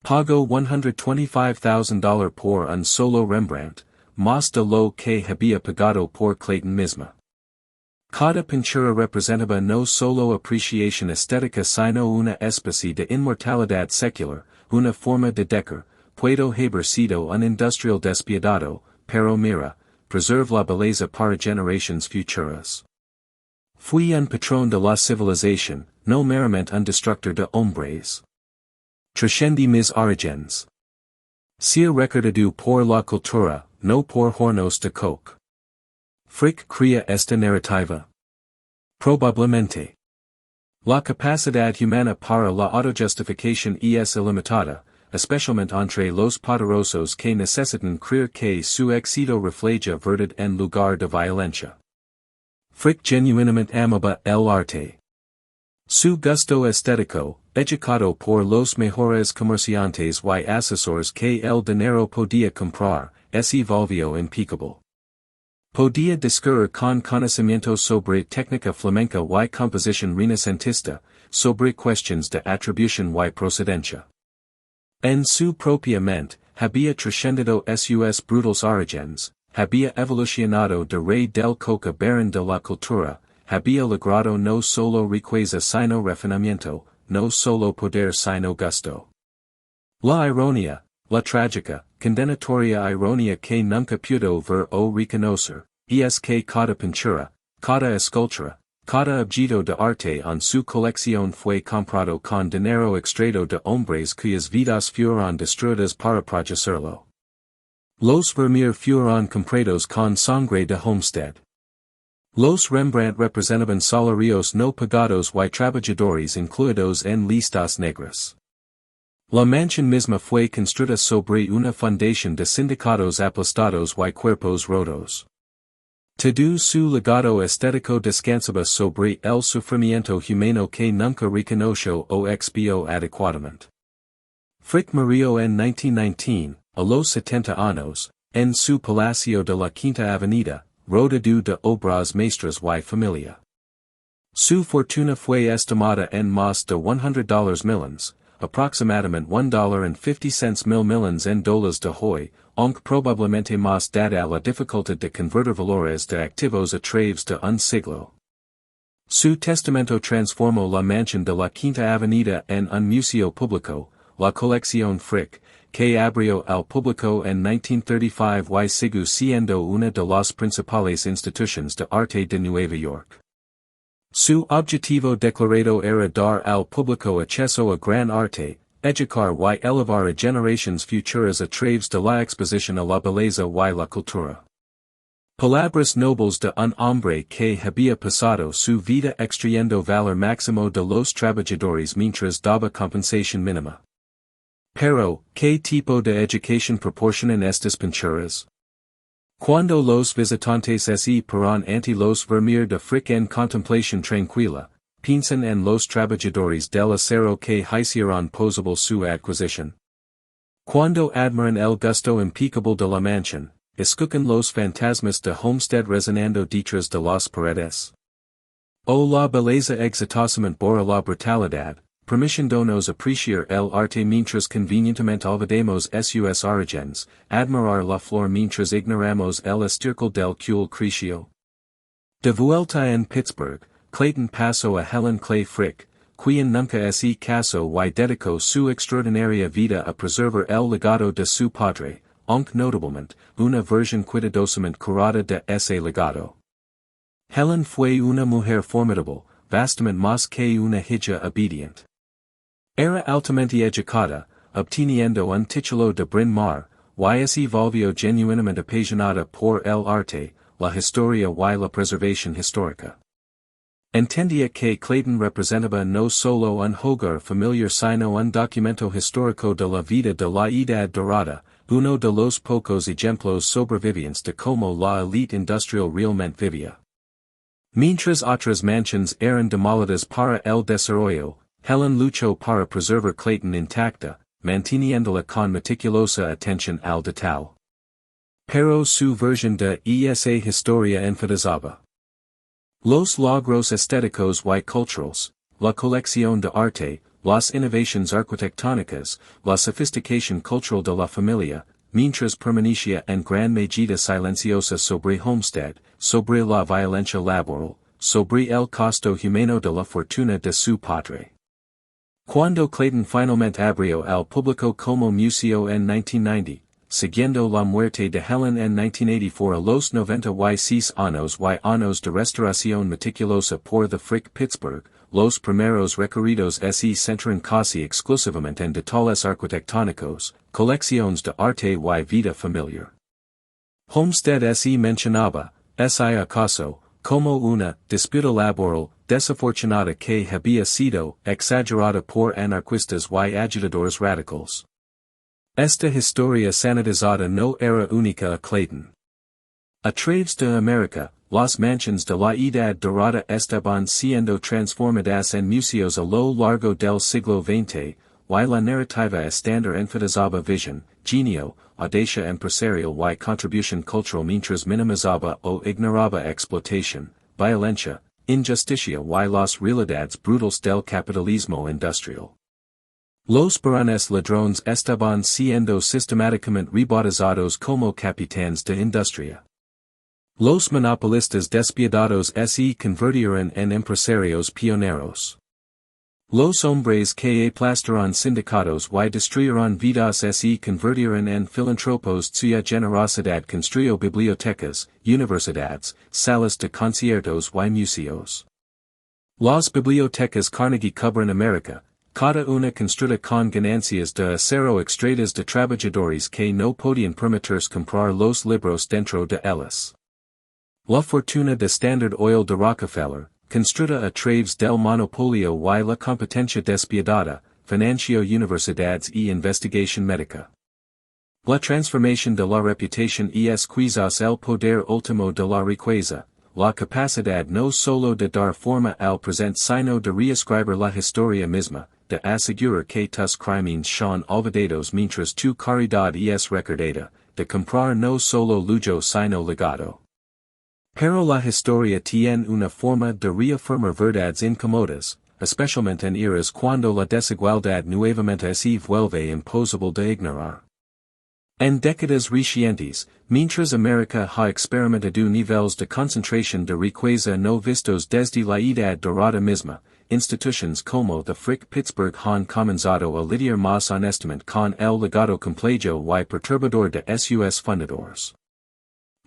Pagó $125,000 por un solo Rembrandt, más de lo que había pagado por Clayton misma. Cada pintura representaba no solo apreciación estética sino una especie de inmortalidad secular, una forma de decor, puedo haber sido un industrial despiadado, pero mira, preserve la belleza para generaciones futuras. Fui un patrón de la civilización, no meramente un destructor de hombres. Trascendi mis orígenes. Sea recordado por la cultura, no por hornos de coke. Frick crea esta narrativa. Probablemente. La capacidad humana para la autojustificación es ilimitada, especialmente entre los poderosos que necesitan creer que su éxito refleja verdad en lugar de violencia. Frick genuinamente amaba el arte. Su gusto estético, educado por los mejores comerciantes y asesores que el dinero podía comprar, se volvió impecable. Podía discurrir con conocimiento sobre técnica flamenca y composición renacentista, sobre cuestiones de atribución y procedencia. En su propia mente, había trascendido sus brutales orígenes, había evolucionado de rey del coca baron de la cultura, había logrado no solo riqueza sino refinamiento, no solo poder sino gusto. La ironía, la trágica, condenatoria ironía que nunca pudo ver o reconocer, es que cada pintura, cada escultura, cada objeto de arte en su colección fue comprado con dinero extraído de hombres cuyas vidas fueron destruidas para producirlo. Los Vermeer fueron comprados con sangre de Homestead. Los Rembrandt representaban salarios no pagados y trabajadores incluidos en listas negras. La mansión misma fue construida sobre una fundación de sindicatos aplastados y cuerpos rotos. Todo su legado estético descansaba sobre el sufrimiento humano que nunca reconoció o expió adecuadamente. Frick murió en 1919, a los 70 años, en su palacio de la Quinta Avenida, rodeado de obras maestras y familia. Su fortuna fue estimada en más de $100 millones, aproximadamente $1.50 millones en dólares de hoy, aunque probablemente más dada la dificultad de convertir valores de activos a través de un siglo. Su testamento transformó la mansión de la Quinta Avenida en un museo público, la colección Frick, que abrió al público en 1935 y siguió siendo una de las principales instituciones de arte de Nueva York. Su objetivo declarado era dar al público acceso a gran arte, educar y elevar a generaciones futuras a través de la exposición a la belleza y la cultura. Palabras nobles de un hombre que había pasado su vida extrayendo valor máximo de los trabajadores mientras daba compensación mínima. Pero, ¿qué tipo de educación proporcionan estas pinturas? Cuando los visitantes se paran ante los vermeer de fric en contemplación tranquila, piensan en los trabajadores del acero que hicieron posible su adquisición. Cuando admiran el gusto impecable de la mansión, escuchan los fantasmas de Homestead resonando detrás de las paredes. O la belleza exitosamente por la brutalidad, permitiéndonos apreciar el arte mientras convenientemente olvidemos sus orígenes, admirar la flor mientras ignoramos el estirco del que creció. De vuelta en Pittsburgh, Clayton pasó a Helen Clay Frick, quien nunca se casó y dedicó su extraordinaria vida a preservar el legado de su padre, aunque notablemente, una versión cuidadosamente curada de ese legado. Helen fue una mujer formidable, vastamente más que una hija obediente. Era altamente educada, obteniendo un título de Bryn Mawr, y se volvió genuinamente apasionada por el arte, la historia y la preservación histórica. Entendía que Clayton representaba no solo un hogar familiar sino un documento histórico de la vida de la Edad Dorada, uno de los pocos ejemplos sobrevivientes de cómo la élite industrial realmente vivía. Mientras otras mansiones eran demolidas para el desarrollo, Helen luchó para preservar Clayton intacta, manteniéndola con meticulosa atención al detalle. Pero su versión de esa historia enfatizaba los logros estéticos y culturales, la colección de arte, las innovaciones arquitectónicas, la sofisticación cultural de la familia, mientras permanecía en gran medida silenciosa sobre Homestead, sobre la violencia laboral, sobre el costo humano de la fortuna de su padre. Cuando Clayton finalmente abrió al público como museo en 1990, siguiendo la muerte de Helen en 1984 a los 96 años de restauración meticulosa por the Frick Pittsburgh, los primeros recorridos se centran casi exclusivamente en detalles arquitectónicos, colecciones de arte y vida familiar. Homestead se mencionaba, acaso, como una disputa laboral desafortunada que había sido exagerada por anarquistas y agitadores radicales. Esta historia sanitizada no era única a Clayton. A través de América, las mansiones de la Edad Dorada estaban siendo transformadas en museos a lo largo del siglo XX, y la narrativa estándar enfatizaba visión, genio, audacia empresarial y contribución cultural mientras minimizaba o ignoraba explotación, violencia, injusticia y las realidades brutales del capitalismo industrial. Los barones ladrones estaban siendo sistemáticamente rebautizados como capitanes de industria. Los monopolistas despiadados se convirtieron en empresarios pioneros. Los hombres que aplastaron sindicatos y destruyeron vidas se convirtieron en filántropos cuya generosidad construyó bibliotecas, universidades, salas de conciertos y museos. Las bibliotecas Carnegie cubren América, cada una construida con ganancias de acero extraídas de trabajadores que no podían permitirse comprar los libros dentro de ellas. La fortuna de Standard Oil de Rockefeller, construida a través del monopolio y la competencia despiadada, financió universidades y investigación médica. La transformación de la reputación es quizás el poder último de la riqueza, la capacidad no solo de dar forma al presente sino de reescribir la historia misma, de asegurar que tus crímenes son olvidados mientras tu caridad es recordada, de comprar no solo lujo sino legado. Pero la historia tiene una forma de reafirmar verdades incómodas, especialmente en eras cuando la desigualdad nuevamente se vuelve imposible de ignorar. En décadas recientes, mientras América ha experimentado niveles de concentración de riqueza no vistos desde la Edad Dorada misma, instituciones como the Frick Pittsburgh han comenzado a lidiar más honestamente con el legado complejo y perturbador de sus fundadores.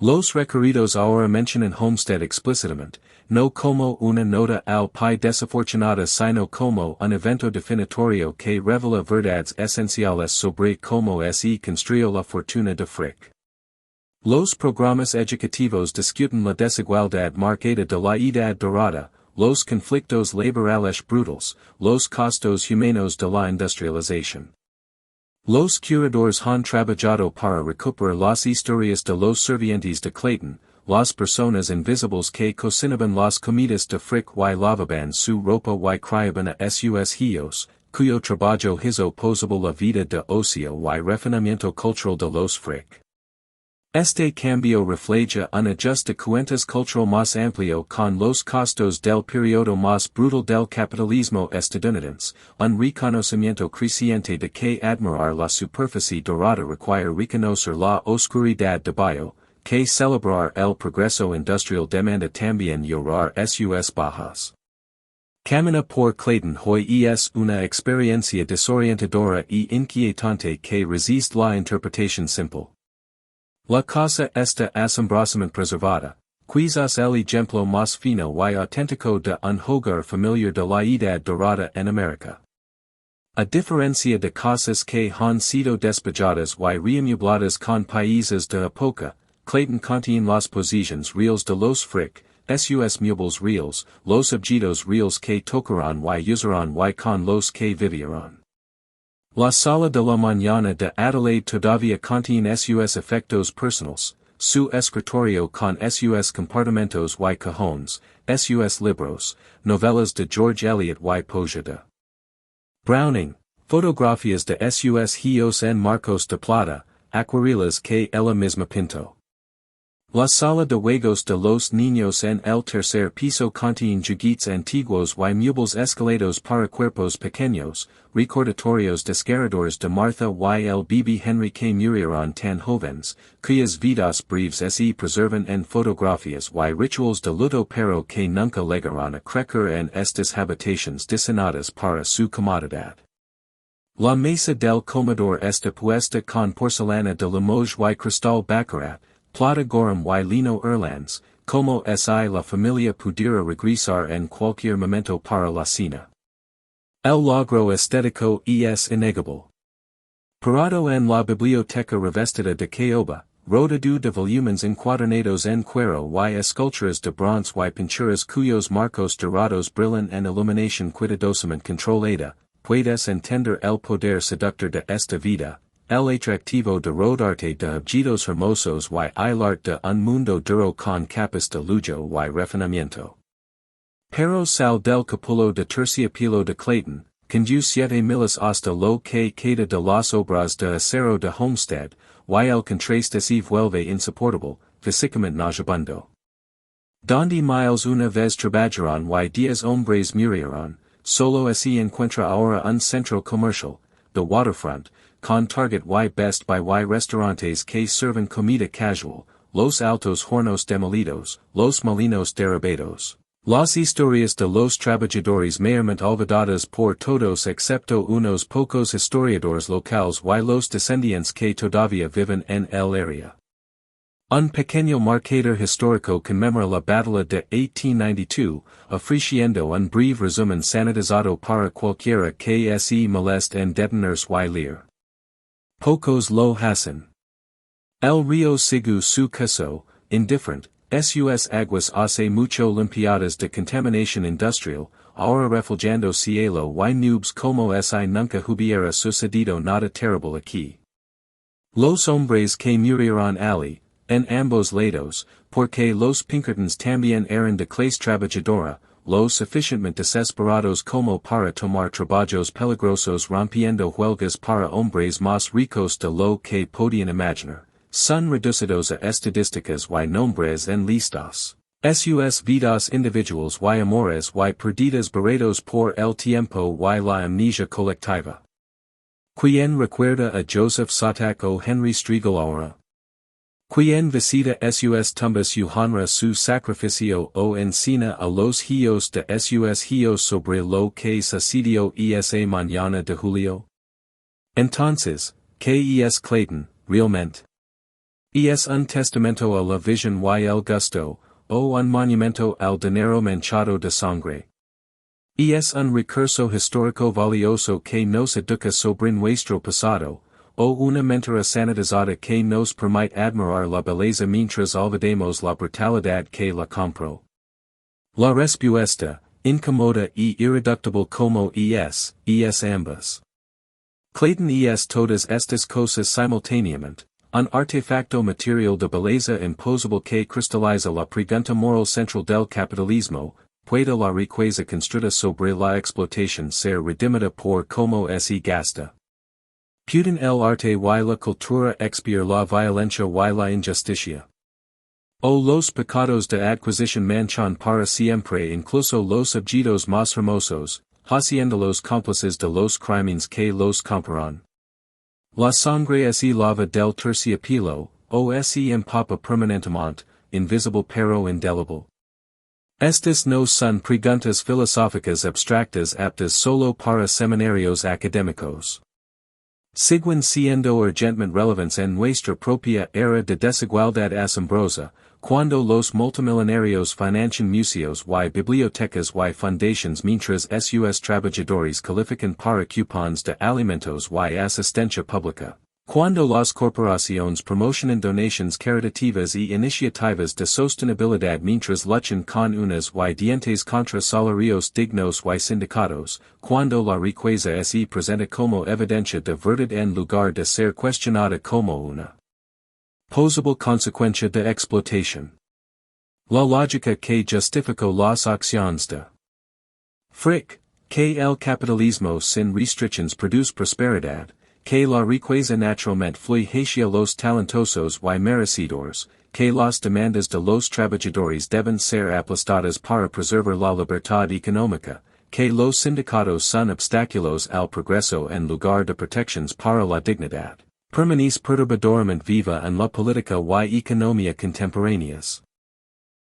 Los recorridos ahora mencionan Homestead explícitamente, no como una nota al pie desafortunada sino como un evento definitorio que revela verdades esenciales sobre cómo se construyó la fortuna de Frick. Los programas educativos discuten la desigualdad marcada de la Edad Dorada, los conflictos laborales brutales, los costos humanos de la industrialización. Los curadores han trabajado para recuperar las historias de los sirvientes de Clayton, las personas invisibles que cocinaban las comidas de fric y lavaban su ropa y criaban a sus hijos, cuyo trabajo hizo posible la vida de ocio y refinamiento cultural de los fric. Este cambio refleja un ajuste de cuentas cultural más amplio con los costos del periodo más brutal del capitalismo estadounidense, un reconocimiento creciente de que admirar la superficie dorada requiere reconocer la oscuridad debajo, que celebrar el progreso industrial demanda también llorar sus bajas. Camina por Clayton hoy es una experiencia desorientadora y inquietante que resiste la interpretación simple. La cosa está asombrosamente preservada, quizás el ejemplo más fino y auténtico de un hogar familiar de la Edad Dorada en América. A diferencia de cosas que han sido despejadas y reamubladas con países de época, Clayton contiene las posiciones reales de los fric, sus muebles reales, los objetos reales que tocarán y usarán y con los que vivirán. La sala de la mañana de Adelaide todavía contiene sus efectos personales, su escritorio con sus compartimentos y cajones, sus libros, novelas de George Eliot y poesía de Browning, fotografías de sus hijos en marcos de plata, acuarelas que ella misma pintó. La sala de juegos de los niños en el tercer piso contiene juguetes antiguos y muebles escalados para cuerpos pequeños, recordatorios desgarradores de Martha y el bebé Henry que murieron tan jóvenes, cuyas vidas breves se preservan en fotografías y rituals de luto pero que nunca llegaron a crecer en estas habitaciones diseñadas para su comodidad. La mesa del comedor está puesta con porcelana de Limoges y cristal Baccarat, plata Gorham y lino Erlands, como si la familia pudiera regresar en cualquier momento para la cena. El logro estético es innegable. Parado en la biblioteca revestida de caoba, rodeado de volúmenes encuadernados en cuero y esculturas de bronce y pinturas cuyos marcos dorados brillan en iluminación cuidadosamente controlada, puedes entender el poder seductor de esta vida. El atractivo de rodarte de objetos hermosos y el arte de un mundo duro con capas de lujo y refinamiento. Pero sal del capullo de terciopelo de Clayton, conduce 7 miles hasta lo que queda de las obras de acero de Homestead, y el contraste se vuelve insoportable, físicamente nauseabundo. Donde miles una vez trabajaron y 10 hombres murieron, solo así encuentra ahora un centro comercial, the waterfront, con Target y Best Buy y restaurantes que sirven comida casual, los altos hornos demolidos, los molinos derribados. Las historias de los trabajadores mayormente olvidadas por todos excepto unos pocos historiadores locales y los descendientes que todavía viven en el área. Un pequeño marcador histórico conmemora la batalla de 1892, ofreciendo un breve resumen sanitizado para cualquiera que se moleste en detenerse y leer. Pocos lo hacen. El río sigue su curso, indifferent, sus aguas hace mucho limpiadas de contaminación industrial, ahora reflejando cielo y nubes como si nunca hubiera sucedido nada terrible aquí. Los hombres que murieron allí, en ambos lados, porque los Pinkertons también eran de clase trabajadora, lo suficientemente desesperados como para tomar trabajos peligrosos rompiendo huelgas para hombres más ricos de lo que podían imaginar, son reducidos a estadísticas y nombres en listas. Sus vidas individuales y amores y perdidas barados por el tiempo y la amnesia colectiva. ¿Quién recuerda a Joseph Satak o Henry Striegel ahora? ¿Quién visita sus tumbas y honra su sacrificio o encina a los hijos de sus hijos sobre lo que sucedió esa mañana de julio? Entonces, ¿qué es Clayton, realmente? ¿Es un testamento a la visión y el gusto, o un monumento al dinero manchado de sangre? ¿Es un recurso histórico valioso que nos educa sobre nuestro pasado, o una mentira sanitizada que nos permite admirar la belleza mientras olvidemos la brutalidad que la compró. La respuesta, incomoda y irreductible como es ambas. Clayton es todas estas cosas simultáneamente, un artefacto material de belleza imposible que cristaliza la pregunta moral central del capitalismo, puede la riqueza construida sobre la explotación ser redimida por como se gasta. Pueden el arte y la cultura expiar la violencia y la injusticia. O los pecados de adquisición manchan para siempre incluso los objetos más hermosos, haciéndolos cómplices de los crímenes que los comparan. La sangre es lava del terciopelo, o se empapa permanentemente, invisible pero indelible. Estas no son preguntas filosóficas abstractas aptas solo para seminarios académicos. Siguen siendo urgentemente relevantes en nuestra propia era de desigualdad asombrosa, cuando los multimillonarios financian museos y bibliotecas y fundaciones mientras sus trabajadores califican para coupons de alimentos y asistencia pública. Cuando las corporaciones promocionan donaciones caritativas y iniciativas de sostenibilidad mientras luchan con unas y dientes contra salarios dignos y sindicatos, cuando la riqueza se presenta como evidencia de verdad en lugar de ser cuestionada como una posible consecuencia de explotación. La lógica que justificó las acciones de Frick, que el capitalismo sin restricciones produce prosperidad, que la riqueza naturalmente fluye hacia los talentosos y merecedores, que las demandas de los trabajadores deben ser aplastadas para preservar la libertad económica, que los sindicatos son obstáculos al progreso en lugar de protecciones para la dignidad, permanece perturbadoramente viva en la política y economía contemporáneas.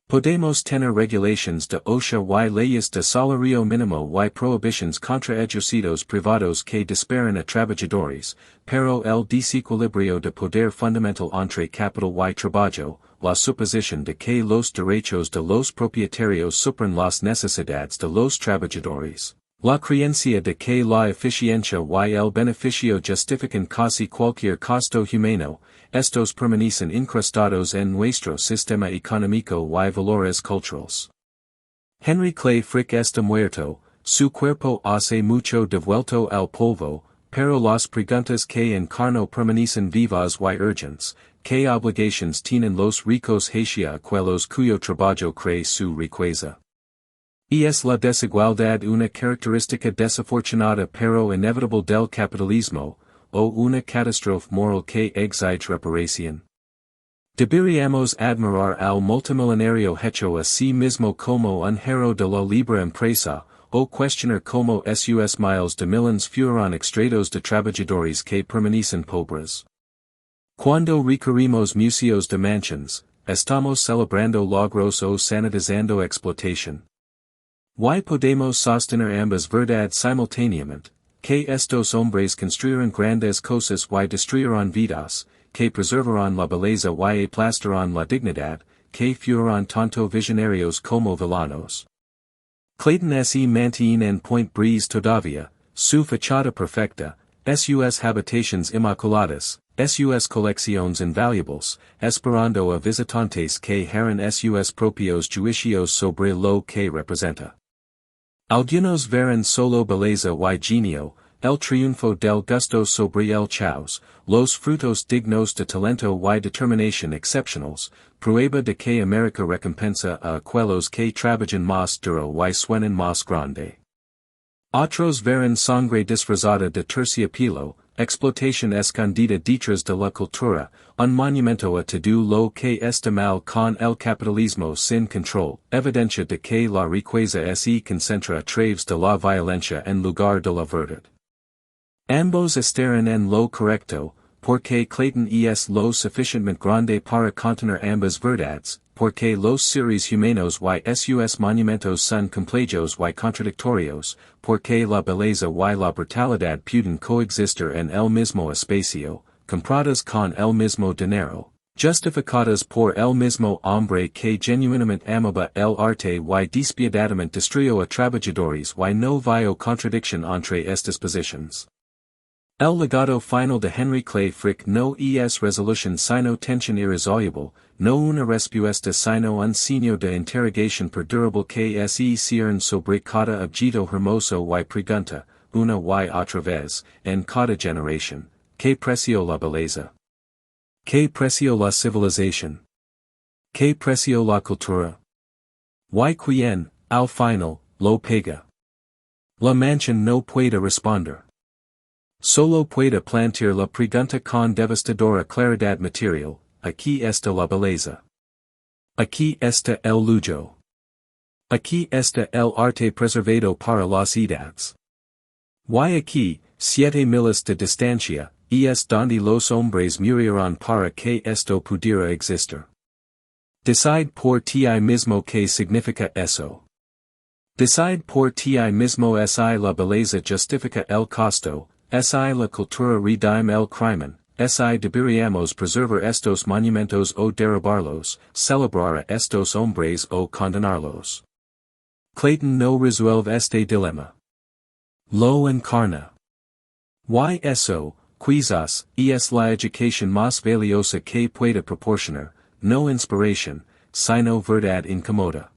Podemos tener regulaciones de OSHA y leyes de salario mínimo y prohibiciones contra ejercicios privados que desesperan a trabajadores, pero el desequilibrio de poder fundamental entre capital y trabajo, la suposición de que los derechos de los propietarios superen las necesidades de los trabajadores, la creencia de que la eficiencia y el beneficio justifican casi cualquier costo humano, estos permanecen incrustados en nuestro sistema económico y valores culturales. Henry Clay Frick está muerto, su cuerpo hace mucho devuelto al polvo, pero las preguntas que encarnó permanecen vivas y urgentes, ¿qué obligaciones tienen los ricos hacia aquellos cuyo trabajo cree su riqueza? ¿Y es la desigualdad una característica desafortunada pero inevitable del capitalismo, o una catástrofe moral que exige reparación? Deberíamos admirar al multimillonario hecho a sí mismo como un héroe de la libre empresa, o cuestionar cómo sus miles de millones fueron extraídos de trabajadores que permanecen pobres. Cuando requerimos museos de mansions, estamos celebrando logros o sanitizando explotación. ¿Y podemos sostener ambas verdades simultáneamente? Que estos hombres construirán grandes cosas y destruirán vidas, que preservarán la belleza y aplastarán la dignidad, que fueron tanto visionarios como villanos. Clayton se mantiene en Point Breeze todavía, su fachada perfecta, sus habitaciones inmaculadas, sus colecciones invaluables, esperando a visitantes que harán sus propios juicios sobre lo que representa. Algunos verán solo belleza y genio, el triunfo del gusto sobre el caos, los frutos dignos de talento y determinación excepcionales, prueba de que América recompensa a aquellos que trabajan más duro y suenan más grande. Otros verán sangre disfrazada de terciopelo, explotación escondida detrás de la cultura, un monumento a todo lo que está mal con el capitalismo sin control, evidencia de que la riqueza se concentra a través de la violencia en lugar de la verdad. Ambos estarán en lo correcto, porque Clayton es lo suficientemente grande para contener ambas verdades, porque los seres humanos y sus monumentos son complejos y contradictorios, porque la belleza y la brutalidad pueden coexistir en el mismo espacio, compradas con el mismo dinero, justificadas por el mismo hombre que genuinamente amaba el arte y despiadadamente destruyó a trabajadores y no vio contradicción entre estas posiciones. El legado final de Henry Clay Frick no es resolution sino tension irresoluble, no una respuesta sino un signo de interrogación perdurable que es cierne sobre cada objeto hermoso y pregunta, una y otra vez, en cada generación, que preció la belleza. Que preció la civilización. Que preció la cultura. Y quien, al final, lo pega. La mansión no puede responder. Solo puede plantear la pregunta con devastadora claridad material, aquí está la belleza. Aquí está el lujo. Aquí está el arte preservado para las edades. Y aquí, 7 miles de distancia, es donde los hombres murieron para que esto pudiera existir. Decide por ti mismo qué significa eso. Decide por ti mismo si la belleza justifica el costo, si la cultura redime el crimen, si deberíamos preservar estos monumentos o derribarlos, celebrar a estos hombres o condenarlos. Clayton no resuelve este dilema. Lo encarna. Y eso, quizás, es la educación más valiosa que pueda proporcionar, no inspiración, sino verdad incomoda.